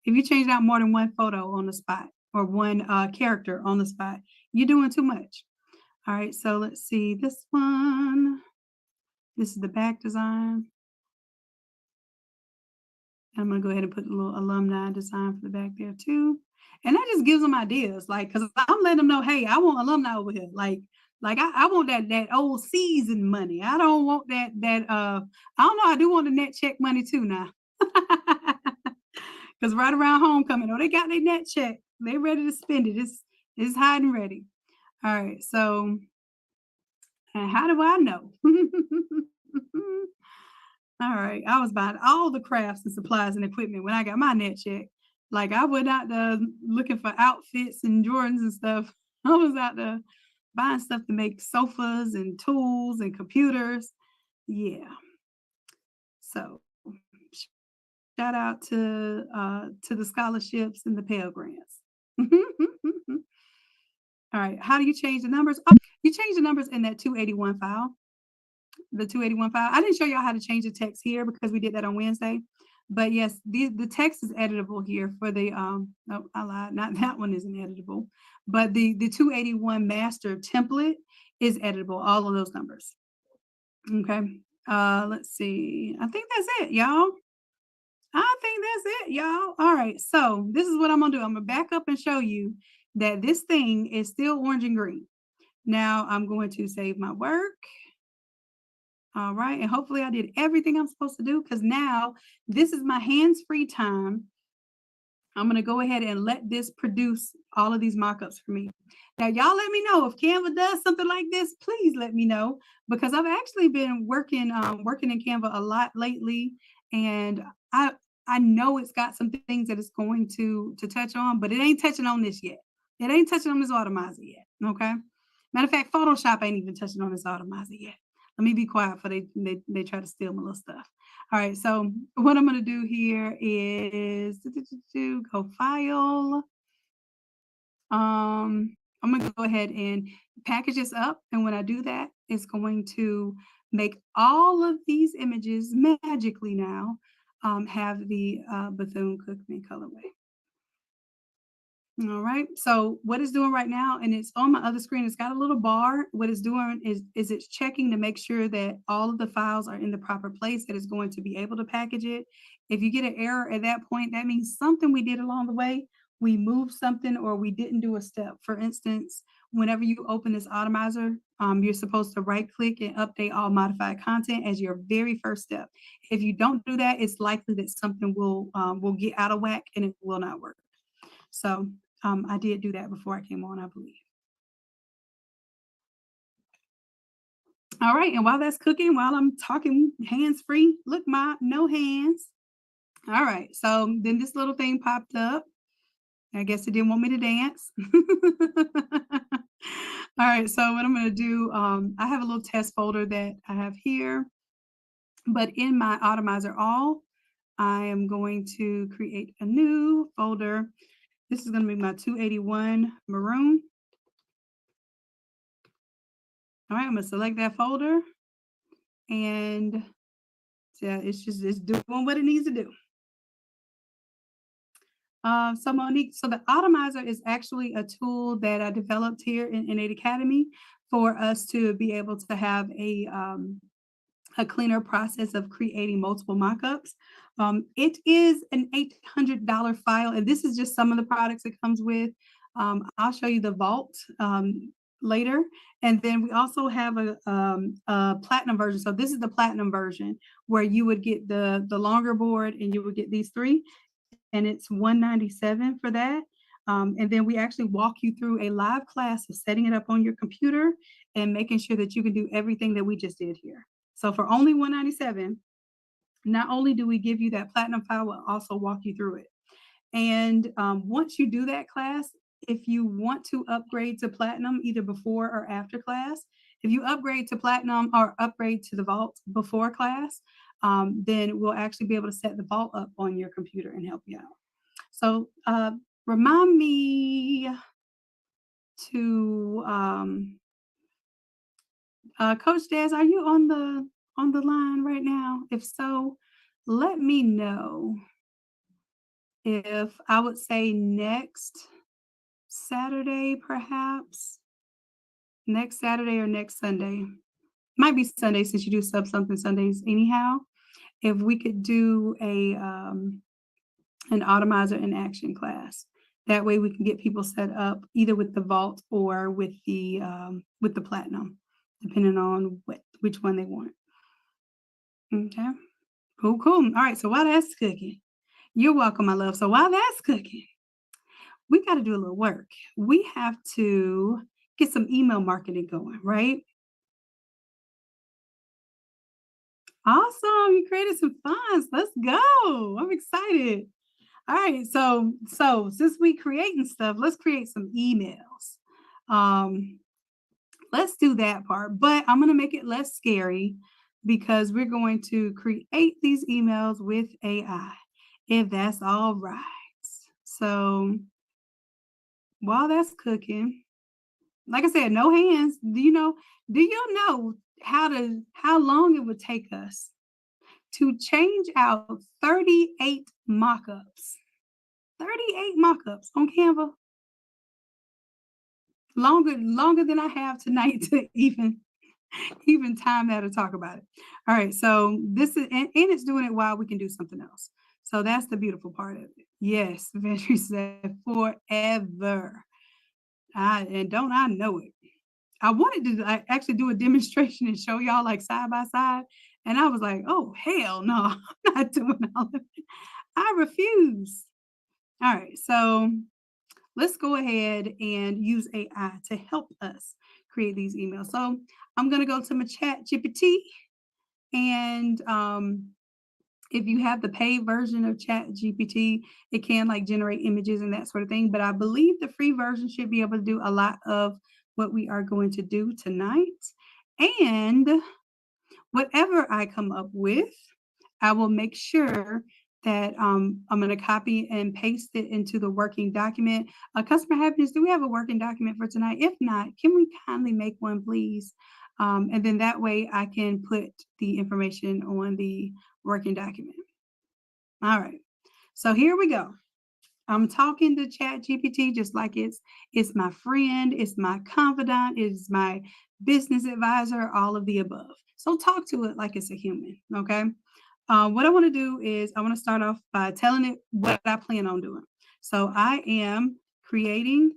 A: If you change out more than one photo on the spot or one character on the spot, you're doing too much. All right, so let's see this one. This is the back design. I'm gonna go ahead and put a little alumni design for the back there too. And that just gives them ideas, like, because I'm letting them know, hey, I want alumni over here. Like I want that old season money. I don't want that I don't know, I do want the net check money too now. Because right around homecoming, oh, they got their net check. They ready to spend it. It's hot and ready. All right, so and how do I know? All right, I was buying all the crafts and supplies and equipment when I got my net check. Like I went out there looking for outfits and Jordans and stuff. I was out there buying stuff to make sofas and tools and computers. Yeah. So shout out to the scholarships and the Pell Grants. All right, how do you change the numbers? Oh, you change the numbers in that 281 file. The 281 file. I didn't show y'all how to change the text here because we did that on Wednesday. But yes, the text is editable here for the no, I lied, not that one isn't editable, but the 281 master template is editable, all of those numbers. Okay. Let's see. I think that's it, y'all. I think that's it, y'all. All right. So this is what I'm gonna do. I'm gonna back up and show you that this thing is still orange and green. Now I'm going to save my work. All right. And hopefully I did everything I'm supposed to do because now this is my hands-free time. I'm going to go ahead and let this produce all of these mockups for me. Now, y'all let me know if Canva does something like this. Please let me know because I've actually been working in Canva a lot lately, and I know it's got some things that it's going to touch on, but it ain't touching on this yet. It ain't touching on this Automizer yet. Okay. Matter of fact, Photoshop ain't even touching on this Automizer yet. Let me be quiet for they try to steal my little stuff. All right, so what I'm gonna do here is go file. I'm gonna go ahead and package this up, and when I do that, it's going to make all of these images magically now have the Bethune-Cookman colorway. All right, so what it's doing right now, and it's on my other screen, it's got a little bar. What it's doing is it's checking to make sure that all of the files are in the proper place that it's going to be able to package it. If you get an error at that point, that means something we did along the way, we moved something or we didn't do a step. For instance, whenever you open this Automizer, you're supposed to right click and update all modified content as your very first step. If you don't do that, it's likely that something will get out of whack and it will not work. So I did do that before I came on, I believe. All right, and while that's cooking, while I'm talking hands-free, look, no hands. All right, so then this little thing popped up. I guess it didn't want me to dance. All right, so what I'm gonna do, I have a little test folder that I have here. But in my Automizer all, I am going to create a new folder. This is going to be my 281 maroon. All right, I'm going to select that folder, and yeah, it's doing what it needs to do. So Monique, so the Automizer is actually a tool that I developed here in Innate Academy for us to be able to have a cleaner process of creating multiple mockups. It is an $800 file, and this is just some of the products it comes with. I'll show you the vault later. And then we also have a platinum version. So this is the platinum version where you would get the longer board and you would get these three, and it's $197 for that. And then we actually walk you through a live class of setting it up on your computer and making sure that you can do everything that we just did here. So for only $197, not only do we give you that platinum file, we'll also walk you through it. And once you do that class, if you want to upgrade to platinum either before or after class, if you upgrade to platinum or upgrade to the vault before class, then we'll actually be able to set the vault up on your computer and help you out. So remind me to Coach Des, are you on the line right now? If so, let me know if I would say next Saturday, perhaps next Saturday or next Sunday. Might be Sunday since you do something Sundays anyhow. If we could do an Automizer in action class, that way we can get people set up either with the vault or with the platinum, depending on which one they want. Okay. Cool, cool. All right. So while that's cooking, you're welcome, my love. So while that's cooking, we got to do a little work. We have to get some email marketing going, right? Awesome. You created some funds. Let's go. I'm excited. All right. So since we creating stuff, let's create some emails. Let's do that part, but I'm going to make it less scary because we're going to create these emails with AI, if that's all right. So while that's cooking, like I said, no hands. Do you know how long it would take us to change out 38 mock-ups? 38 mock-ups on Canva. Longer than I have tonight to even time that to talk about it. All right, so this is and it's doing it while we can do something else. So that's the beautiful part of it. Yes, Ventry said forever. And don't I know it? I wanted to actually do a demonstration and show y'all like side by side. And I was like, oh, hell no, I'm not doing all of it. I refuse. All right, so let's go ahead and use AI to help us create these emails. So I'm going to go to my chat GPT, and if you have the paid version of chat GPT, it can like generate images and that sort of thing. But I believe the free version should be able to do a lot of what we are going to do tonight. And whatever I come up with, I will make sure that I'm going to copy and paste it into the working document. Customer happiness, do we have a working document for tonight? If not, can we kindly make one, please? And then that way I can put the information on the working document. All right. So here we go. I'm talking to Chat GPT just like it's my friend, it's my confidant, it's my business advisor, all of the above. So talk to it like it's a human, okay? What I want to do is I want to start off by telling it what I plan on doing. So I am creating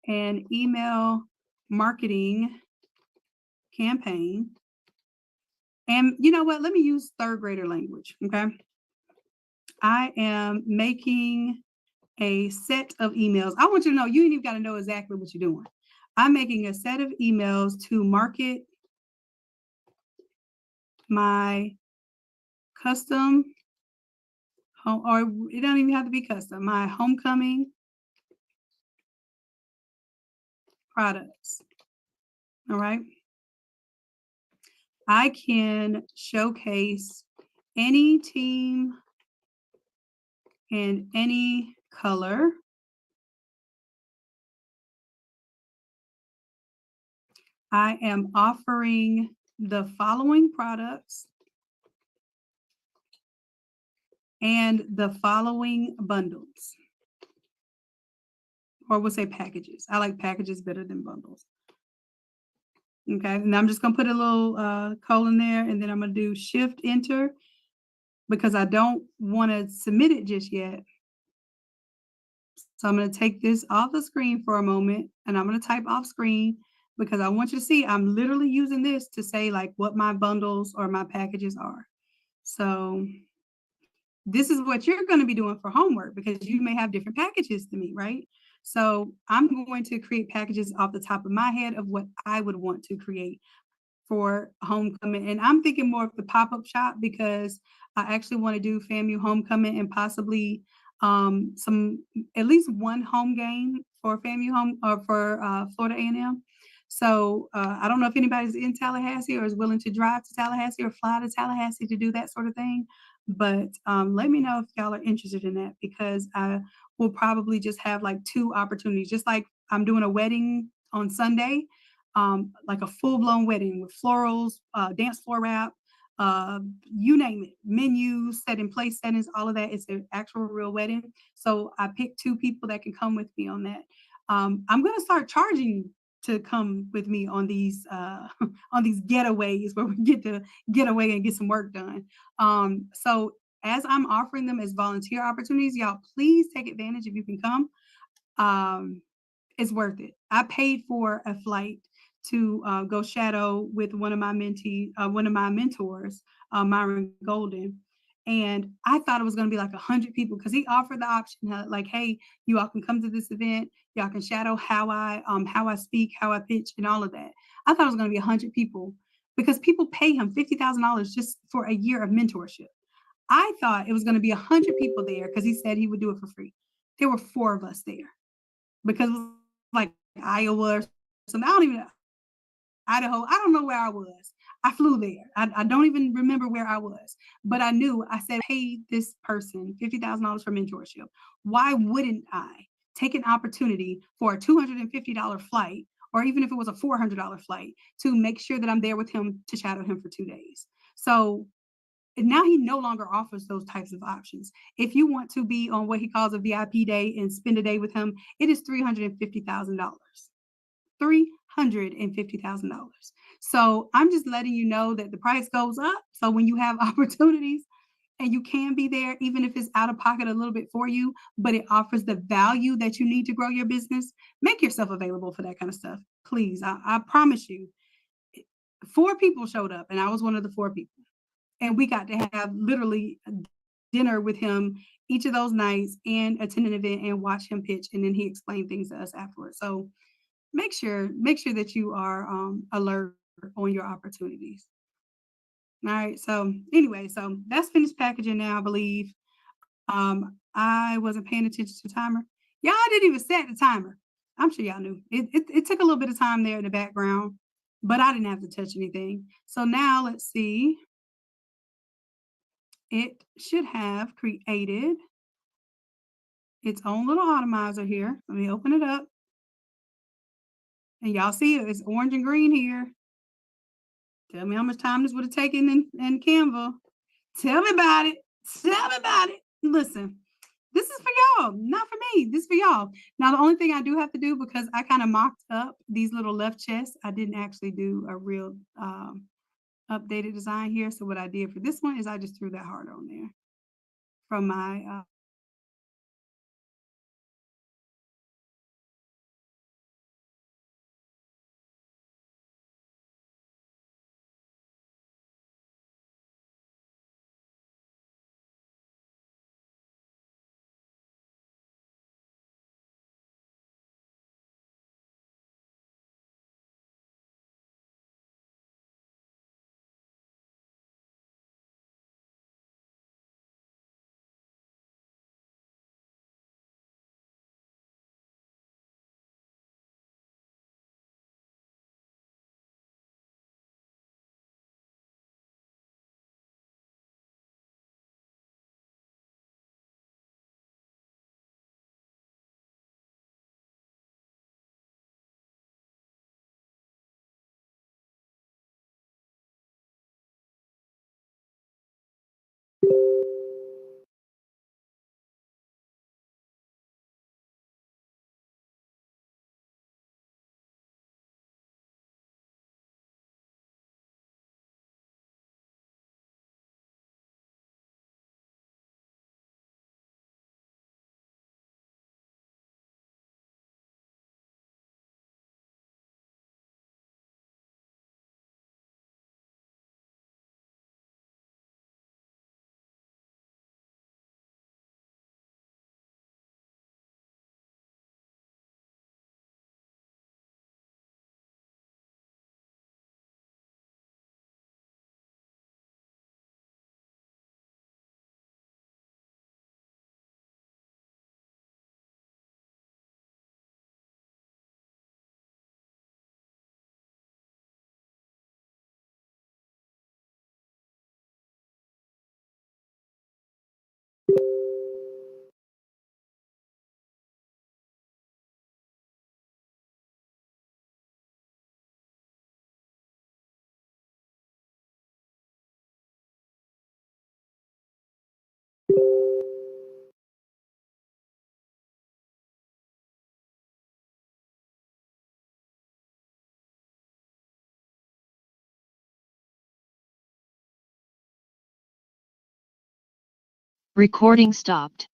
A: an email marketing campaign. And you know what? Let me use third grader language, okay? I am making a set of emails. I want you to know, you ain't even got to know exactly what you're doing. I'm making a set of emails to market my custom home, or it don't even have to be custom, my homecoming products. All right. I can showcase any team in any color. I am offering the following products and the following bundles, or we'll say packages. I like packages better than bundles. Okay, and I'm just gonna put a little colon there, and then I'm gonna do shift enter because I don't want to submit it just yet. So I'm going to take this off the screen for a moment, and I'm going to type off screen because I want you to see I'm literally using this to say like what my bundles or my packages are. So this is what you're going to be doing for homework because you may have different packages to me, right? So I'm going to create packages off the top of my head of what I would want to create for homecoming. And I'm thinking more of the pop-up shop because I actually want to do FAMU homecoming and possibly some at least one home game for FAMU home or for Florida A&M. So I don't know if anybody's in Tallahassee or is willing to drive to Tallahassee or fly to Tallahassee to do that sort of thing. But let me know if y'all are interested in that because I will probably just have like 2 opportunities, just like I'm doing a wedding on Sunday, like a full-blown wedding with florals, dance floor wrap, you name it, menus, set in place settings, all of that. It's an actual real wedding. So I picked 2 people that can come with me on that. I'm going to start charging to come with me on these on these getaways where we get to get away and get some work done. So as I'm offering them as volunteer opportunities, y'all please take advantage if you can come. Um, it's worth it. I paid for a flight to go shadow with one of my one of my mentors, Myron Golden. And I thought it was going to be like 100 people because he offered the option, like, hey, you all can come to this event. Y'all can shadow how I speak, how I pitch, and all of that. I thought it was going to be 100 people because people pay him $50,000 just for a year of mentorship. I thought it was going to be 100 people there because he said he would do it for free. There were 4 of us there because it was like Iowa or something. I don't even know. Idaho. I don't know where I was. I flew there. I don't even remember where I was, but I knew I said, pay this person $50,000 for mentorship. Why wouldn't I take an opportunity for a $250 flight, or even if it was a $400 flight, to make sure that I'm there with him to shadow him for 2 days? So now he no longer offers those types of options. If you want to be on what he calls a VIP day and spend a day with him, it is $350,000. $350,000. So I'm just letting you know that the price goes up. So when you have opportunities and you can be there, even if it's out of pocket a little bit for you, but it offers the value that you need to grow your business, make yourself available for that kind of stuff. Please, I promise you, 4 people showed up and I was one of the 4 people. And we got to have literally dinner with him each of those nights and attend an event and watch him pitch. And then he explained things to us afterwards. So make sure that you are alert on your opportunities. All right. So anyway, so that's finished packaging now, I believe. I wasn't paying attention to the timer. Y'all didn't even set the timer. I'm sure y'all knew. It took a little bit of time there in the background, but I didn't have to touch anything. So now let's see. It should have created its own little automizer here. Let me open it up. And y'all see it, it's orange and green here. Tell me how much time this would have taken in Canva. Tell me about it. Tell me about it. Listen, this is for y'all, not for me. This is for y'all. Now, the only thing I do have to do, because I kind of mocked up these little left chests, I didn't actually do a real updated design here. So what I did for this one is I just threw that heart on there from my
B: Recording stopped.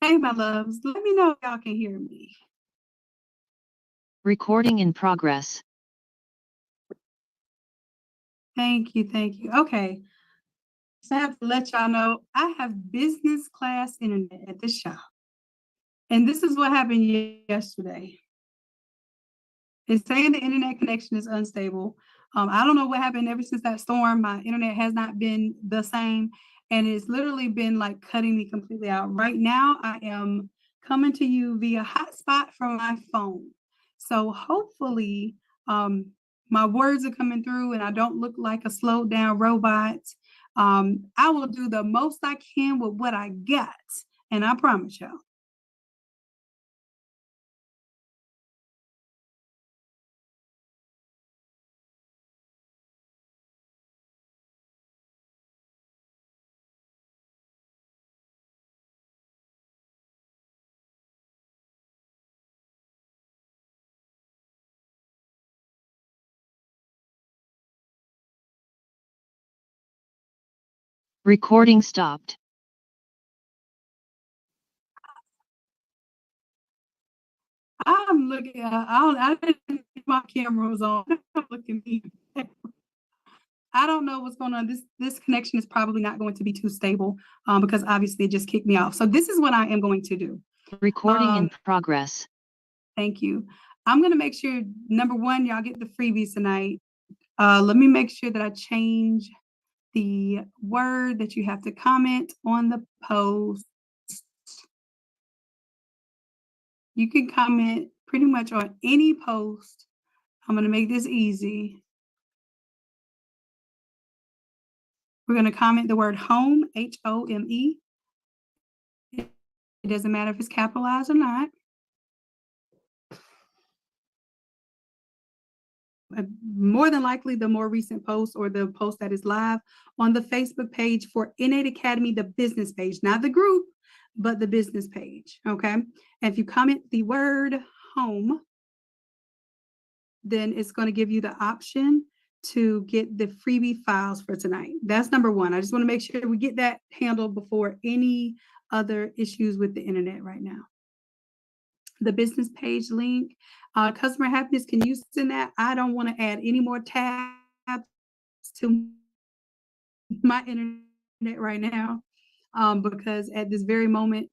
A: Hey, my loves, let me know if y'all can hear me.
B: Recording in progress.
A: Thank you, thank you. Okay, so I have to let y'all know I have business class internet at the shop. And this is what happened yesterday. It's saying the internet connection is unstable. I don't know what happened ever since that storm. My internet has not been the same, and it's literally been like cutting me completely out. Right now, I am coming to you via hotspot from my phone. So hopefully, my words are coming through and I don't look like a slowed down robot. I will do the most I can with what I got, and I promise y'all.
B: Recording stopped.
A: I'm looking. I didn't. My camera was on. I'm looking. I don't know what's going on. This connection is probably not going to be too stable because obviously it just kicked me off. So this is what I am going to do.
B: Recording in progress.
A: Thank you. I'm going to make sure, number one, y'all get the freebies tonight. Let me make sure that I change the word that you have to comment on the post. You can comment pretty much on any post. I'm going to make this easy. We're going to comment the word home, Home. It doesn't matter if it's capitalized or not. More than likely, the more recent post or the post that is live on the Facebook page for Innate Academy, the business page, not the group, but the business page. Okay. And if you comment the word home, then it's going to give you the option to get the freebie files for tonight. That's number one. I just want to make sure we get that handled before any other issues with the internet right now. The business page link, customer happiness, can you send that? I don't want to add any more tabs to my internet right now because at this very moment,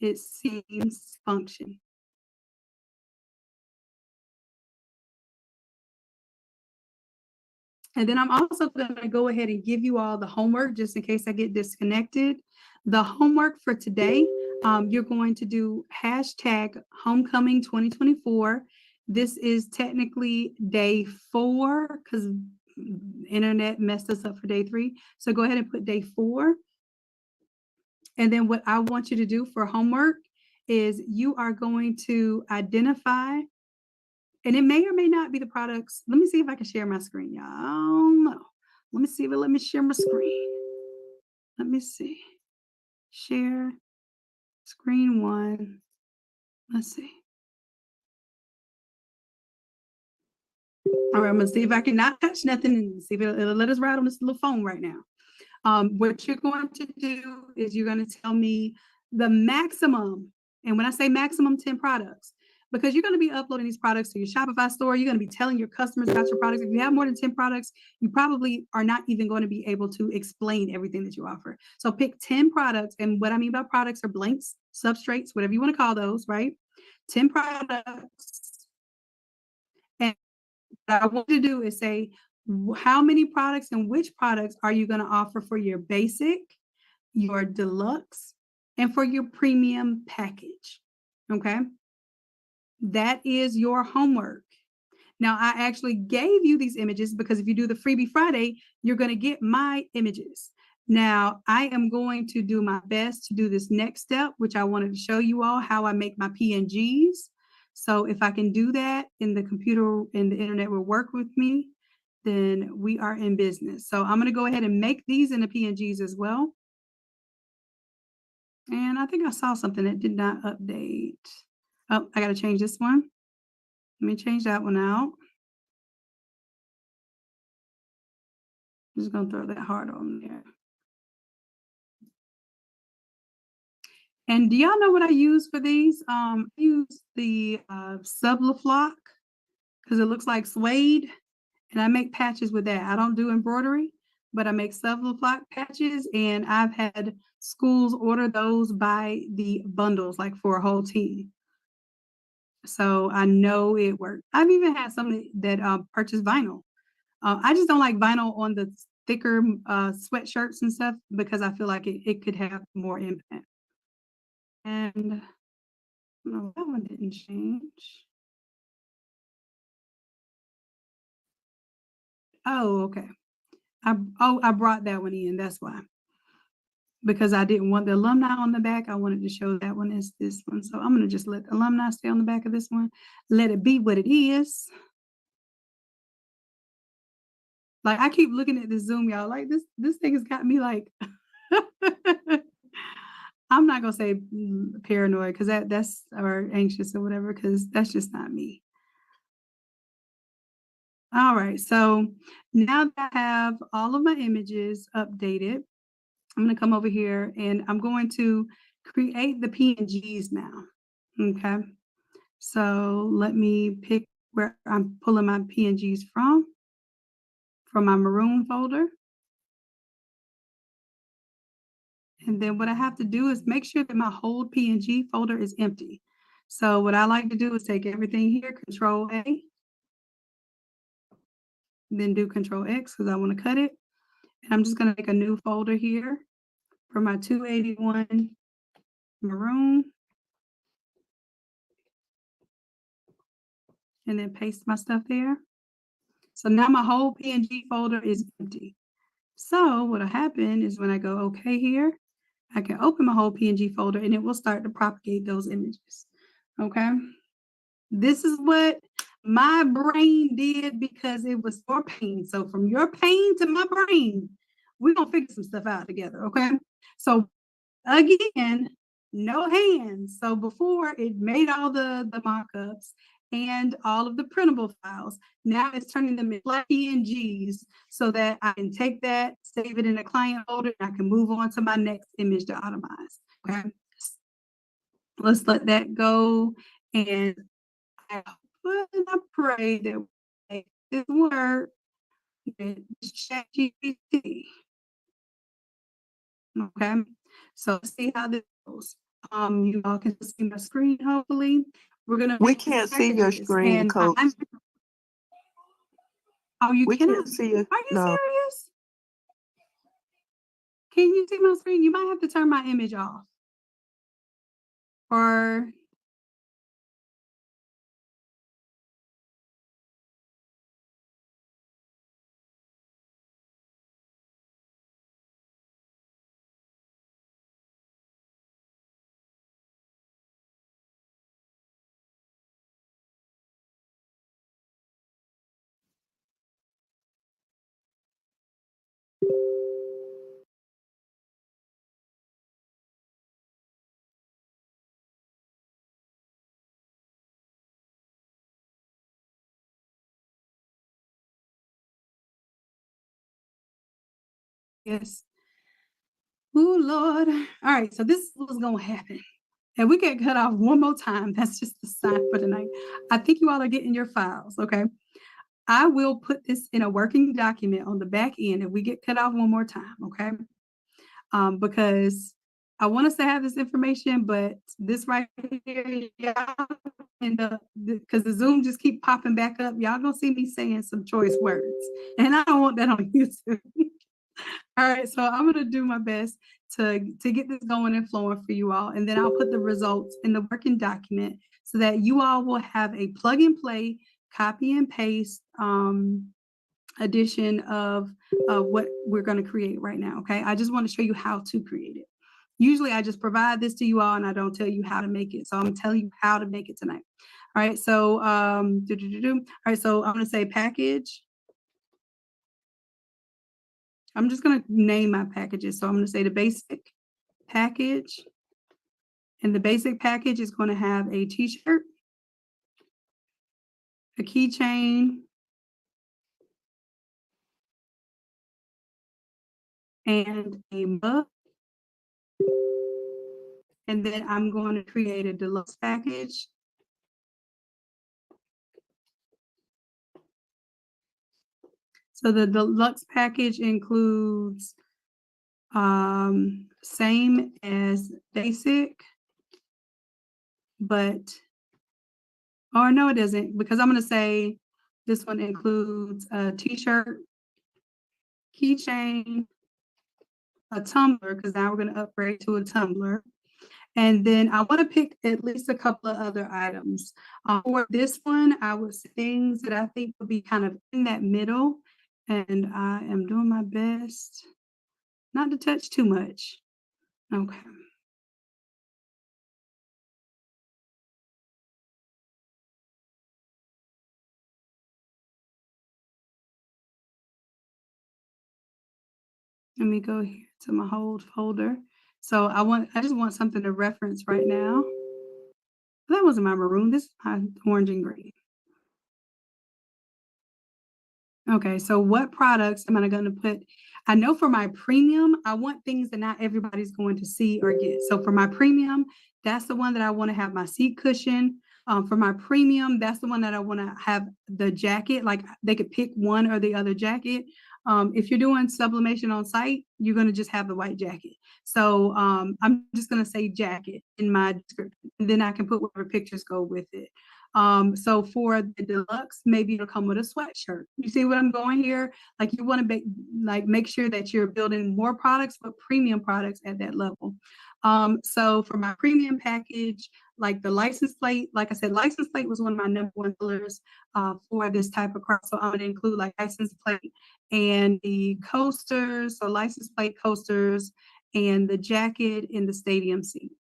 A: it seems function. And then I'm also going to go ahead and give you all the homework just in case I get disconnected. The homework for today, you're going to do hashtag homecoming 2024. This is technically day 4 because internet messed us up for day 3. So go ahead and put day 4. And then what I want you to do for homework is you are going to identify, and it may or may not be the products. Let me see if I can share my screen, y'all. I don't know. Let me see if it let me share my screen. Let me see. Share screen 1. Let's see. All right, I'm gonna see if I can not touch nothing and see if it'll let us ride on this little phone right now. What you're going to do is you're going to tell me the maximum. And when I say maximum 10 products, because you're going to be uploading these products to your Shopify store, you're going to be telling your customers about your products. If you have more than 10 products, you probably are not even going to be able to explain everything that you offer. So pick 10 products. And what I mean by products are blanks, substrates, whatever you want to call those, right? 10 products. And what I want you to do is say, how many products and which products are you going to offer for your basic, your deluxe, and for your premium package? Okay. That is your homework. Now, I actually gave you these images because if you do the Freebie Friday, you're going to get my images. Now, I am going to do my best to do this next step, which I wanted to show you all how I make my PNGs. So if I can do that in the computer and the internet will work with me, then we are in business. So I'm going to go ahead and make these in the PNGs as well. And I think I saw something that did not update. Oh, I got to change this one. Let me change that one out. I'm just going to throw that heart on there. And do y'all know what I use for these? I use the Sublaflock because it looks like suede. And I make patches with that. I don't do embroidery, but I make Sublaflock patches. And I've had schools order those by the bundles, like for a whole team. So I know it worked. I've even had some that purchase vinyl. I just don't like vinyl on the thicker sweatshirts and stuff because I feel like it could have more impact. And no, that one didn't change. Oh, okay. I brought that one in. That's why. Because I didn't want the alumni on the back. I wanted to show that one as this one. So I'm going to just let the alumni stay on the back of this one. Let it be what it is. Like I keep looking at the Zoom, y'all. Like this thing has got me like I'm not gonna say paranoid because that's or anxious or whatever, because that's just not me. All right, so now that I have all of my images updated, I'm going to come over here and I'm going to create the PNGs now. Okay, so let me pick where I'm pulling my PNGs from my maroon folder. And then what I have to do is make sure that my whole PNG folder is empty. So what I like to do is take everything here, Control A, then do Control X because I want to cut it. And I'm just going to make a new folder here for my 281 maroon. And then paste my stuff there. So now my whole PNG folder is empty. So what'll happen is when I go okay here, I can open my whole PNG folder and it will start to propagate those images. Okay. This is what my brain did because it was your pain. So from your pain to my brain, we're going to figure some stuff out together. Okay. So again, no hands. So before it made all the mock-ups and all of the printable files. Now it's turning them into PNGs so that I can take that, save it in a client folder, and I can move on to my next image to automize. Okay. Let's let that go. And I hope and I pray that we make this work with ChatGPT. Okay. So let's see how this goes. You all can see my screen, hopefully.
C: We can't see your screen, Coach.
A: Oh, you
C: We
A: cannot?
C: can't see it.
A: Are you
C: No.
A: serious? Can you see my screen? You might have to turn my image off. Or yes. Oh Lord. All right, so this is what's gonna happen. And we get cut off one more time. That's just the sign for tonight. I think you all are getting your files, okay? I will put this in a working document on the back end if we get cut off one more time, okay? Because I want us to have this information, but this right here, y'all, and because the Zoom just keep popping back up, y'all gonna see me saying some choice words, and I don't want that on YouTube. All right, so I'm gonna do my best to get this going and flowing for you all, and then I'll put the results in the working document so that you all will have a plug and play, copy and paste edition of what we're going to create right now. Okay, I just want to show you how to create it. Usually, I just provide this to you all, and I don't tell you how to make it. So I'm telling you how to make it tonight. All right, so all right, so I'm going to say package. I'm just going to name my packages. So I'm going to say the basic package. And the basic package is going to have a t-shirt, a keychain, and a mug. And then I'm going to create a deluxe package. So the deluxe package includes same as basic, but, or no, it doesn't, because I'm going to say this one includes a t-shirt, keychain, a tumbler, because now we're going to upgrade to a tumbler. And then I want to pick at least a couple of other items. For this one, I was things that I think would be kind of in that middle. And I am doing my best not to touch too much. Okay. Let me go here to my hold folder. So I just want something to reference right now. That wasn't my maroon. This is my orange and green. Okay, so what products am I going to put? I know for my premium, I want things that not everybody's going to see or get. So for my premium, that's the one that I want to have my seat cushion. For my premium, that's the one that I want to have the jacket. Like they could pick one or the other jacket. If you're doing sublimation on site, you're going to just have the white jacket. So I'm just going to say jacket in my description, and then I can put whatever pictures go with it. So for the deluxe, maybe it'll come with a sweatshirt. You see what I'm going here? Like you want to make sure that you're building more products, but premium products at that level. So for my premium package, like the license plate, like I said, license plate was one of my number one colors for this type of car. So I'm going to include like license plate and the coasters, so license plate coasters, and the jacket in the stadium seat.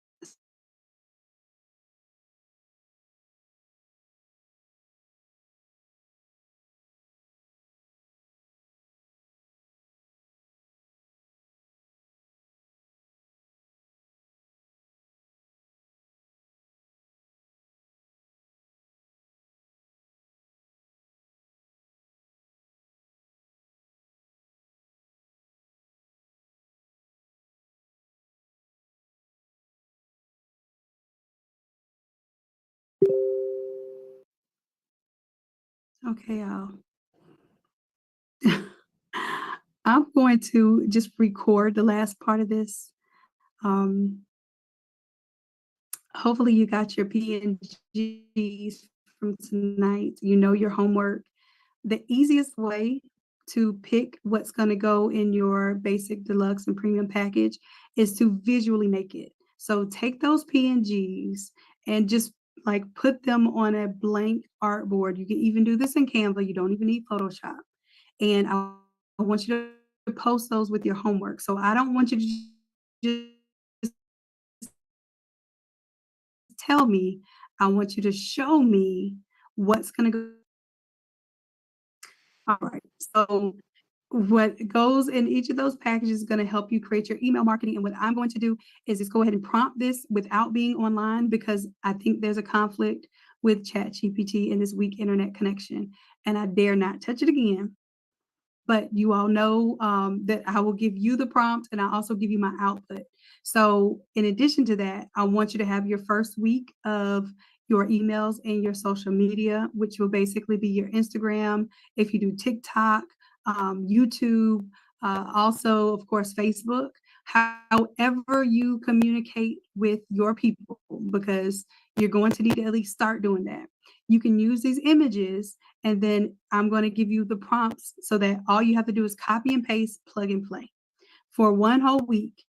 A: Okay, y'all. I'm going to just record the last part of this. Hopefully you got your PNGs from tonight. You know your homework. the easiest way to pick what's going to go in your basic, deluxe, and premium package is to visually make it. So take those PNGs and just like put them on a blank artboard. You can even do this in Canva. You don't even need Photoshop. And I want you to post those with your homework. So I don't want you to just tell me. I want you to show me what's going to go. All right. So what goes in each of those packages is going to help you create your email marketing. And what I'm going to do is just go ahead and prompt this without being online, because I think there's a conflict with ChatGPT and this weak internet connection. And I dare not touch it again. But you all know that I will give you the prompt and I also give you my output. So in addition to that, I want you to have your first week of your emails and your social media, which will basically be your Instagram, if you do TikTok, YouTube, also, of course, Facebook. However you communicate with your people, because you're going to need to at least start doing that. You can use these images, and then I'm going to give you the prompts so that all you have to do is copy and paste, plug and play for one whole week.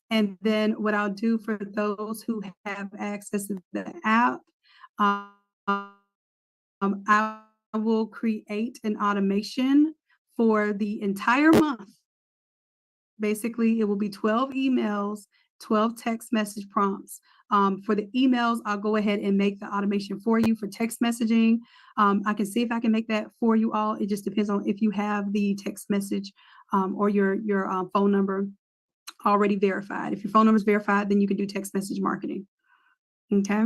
A: And then what I'll do for those who have access to the app, I will create an automation for the entire month. Basically, it will be 12 emails, 12 text message prompts. For the emails, I'll go ahead and make the automation for you. For text messaging, I can see if I can make that for you all. It just depends on if you have the text message or your phone number already verified. If your phone number is verified, then you can do text message marketing. Okay.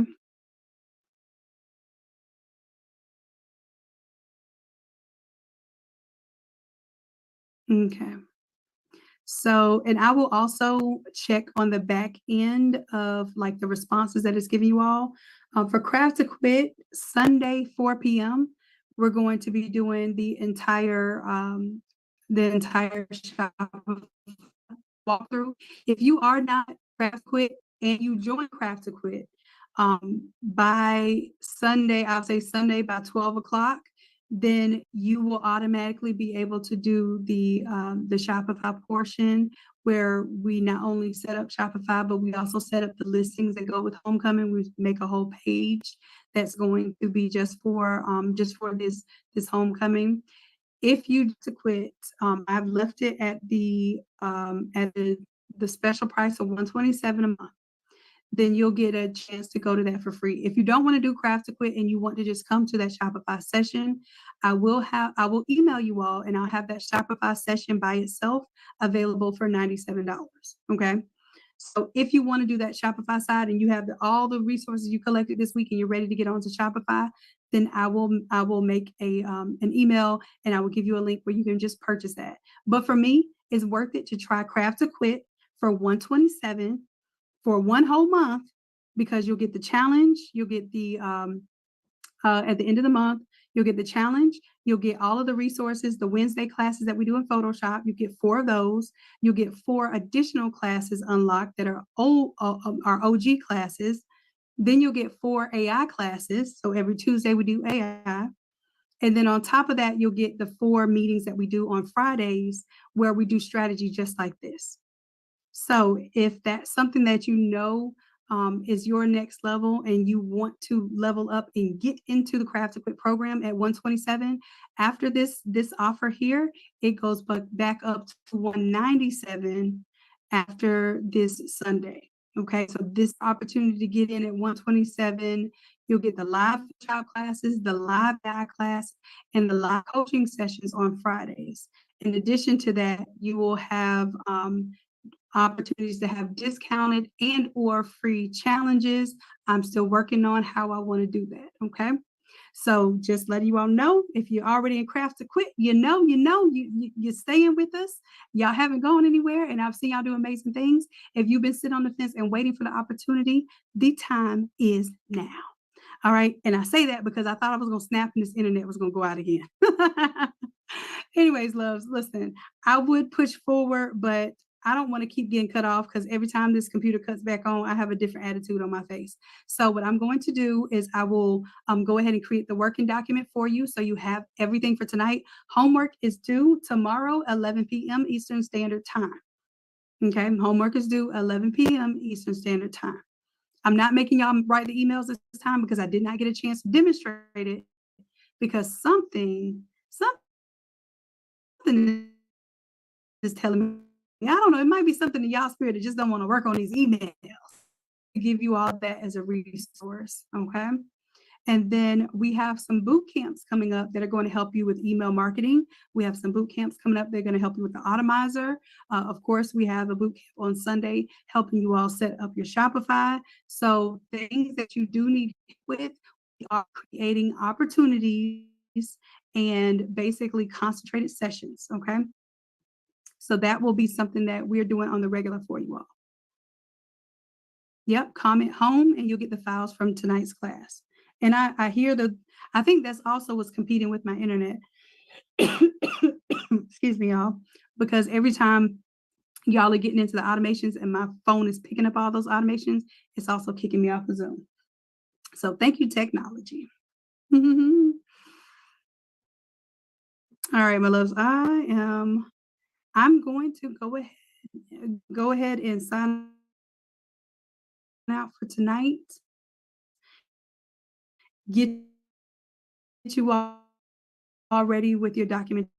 A: Okay. So, and I will also check on the back end of like the responses that it's giving you all. For Craft to Quit, Sunday, 4 p.m., we're going to be doing the entire shop walkthrough. If you are not Craft Quit and you join Craft to Quit, by Sunday, I'll say Sunday by 12 o'clock, then you will automatically be able to do the Shopify portion, where we not only set up Shopify, but we also set up the listings that go with Homecoming. We make a whole page that's going to be just for this Homecoming. If you to quit, I've left it at the special price of $127 a month. Then you'll get a chance to go to that for free. If you don't want to do Craft to Quit and you want to just come to that Shopify session, I will email you all, and I'll have that Shopify session by itself available for $97. Okay. So if you want to do that Shopify side and you have all the resources you collected this week and you're ready to get onto Shopify, then I will make an email and I will give you a link where you can just purchase that. But for me, it's worth it to try Craft to Quit for $127 for one whole month, because you'll get the challenge, you'll get the at the end of the month, you'll get the challenge, you'll get all of the resources, the Wednesday classes that we do in Photoshop, you get 4 of those, you'll get 4 additional classes unlocked that are OG classes, then you'll get 4 AI classes, so every Tuesday we do AI, and then on top of that, you'll get the 4 meetings that we do on Fridays where we do strategy just like this. So if that's something that is your next level and you want to level up and get into the Craft to Quit program at 127, after this offer here, it goes back up to 197 after this Sunday. Okay, so this opportunity to get in at 127, you'll get the live job classes, the live AI class, and the live coaching sessions on Fridays. In addition to that, you will have opportunities to have discounted and or free challenges. I'm still working on how I want to do that. Okay. So just letting you all know, if you're already in Craft to Quit, you're staying with us. Y'all haven't gone anywhere, and I've seen y'all do amazing things. If you've been sitting on the fence and waiting for the opportunity, the time is now. All right. And I say that because I thought I was going to snap and this internet was going to go out again. Anyways, loves, listen, I would push forward, but I don't want to keep getting cut off because every time this computer cuts back on, I have a different attitude on my face. So what I'm going to do is I will go ahead and create the working document for you so you have everything for tonight. Homework is due tomorrow, 11 p.m. Eastern Standard Time. Okay, homework is due 11 p.m. Eastern Standard Time. I'm not making y'all write the emails this time because I did not get a chance to demonstrate it because something is telling me, I don't know, it might be something in y'all spirit that just don't want to work on these emails. Give you all that as a resource, okay? And then we have some boot camps coming up that are going to help you with email marketing. We have some boot camps coming up. They're going to help you with the Automizer. Of course, we have a boot camp on Sunday helping you all set up your Shopify. So things that you do need with, we are creating opportunities and basically concentrated sessions, okay? So that will be something that we're doing on the regular for you all. Yep, comment home and you'll get the files from tonight's class. And I hear I think that's also what's competing with my internet. Excuse me, y'all, because every time y'all are getting into the automations and my phone is picking up all those automations, it's also kicking me off the Zoom. So thank you, technology. All right, my loves, I'm going to go ahead and sign out for tonight. Get you all ready with your documentation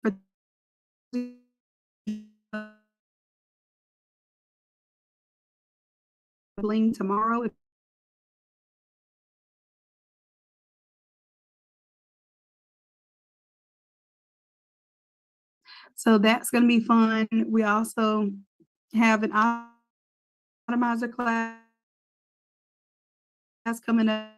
A: for tomorrow. So that's going to be fun. We also have an Automizer class coming up.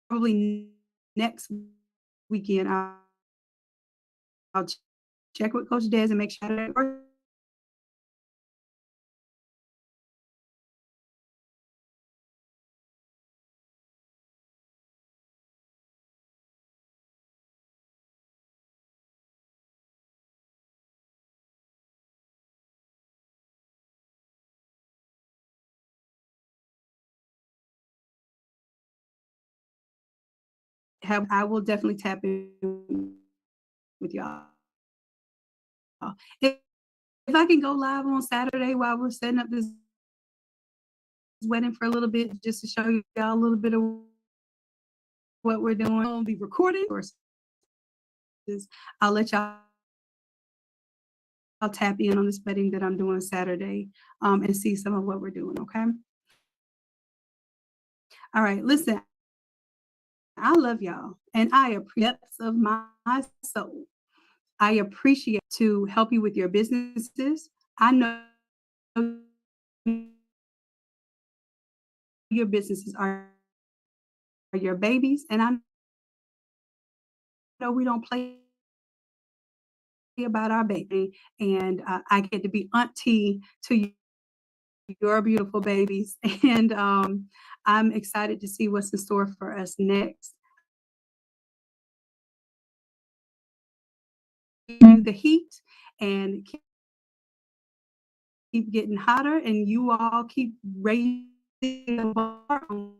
A: Probably next weekend. I'll check with Coach Des and make sure that I will definitely tap in with y'all. If I can go live on Saturday while we're setting up this wedding for a little bit, just to show y'all a little bit of what we're doing, I'll be recording. I'll let y'all. I'll tap in on this wedding that I'm doing Saturday and see some of what we're doing, okay? All right, listen, I love y'all and I appreciate of my soul. I appreciate to help you with your businesses. I know your businesses are your babies, and I know we don't play about our baby. And I get to be auntie to your beautiful babies, and I'm excited to see what's in store for us next. The heat and keep getting hotter, and you all keep raising the bar on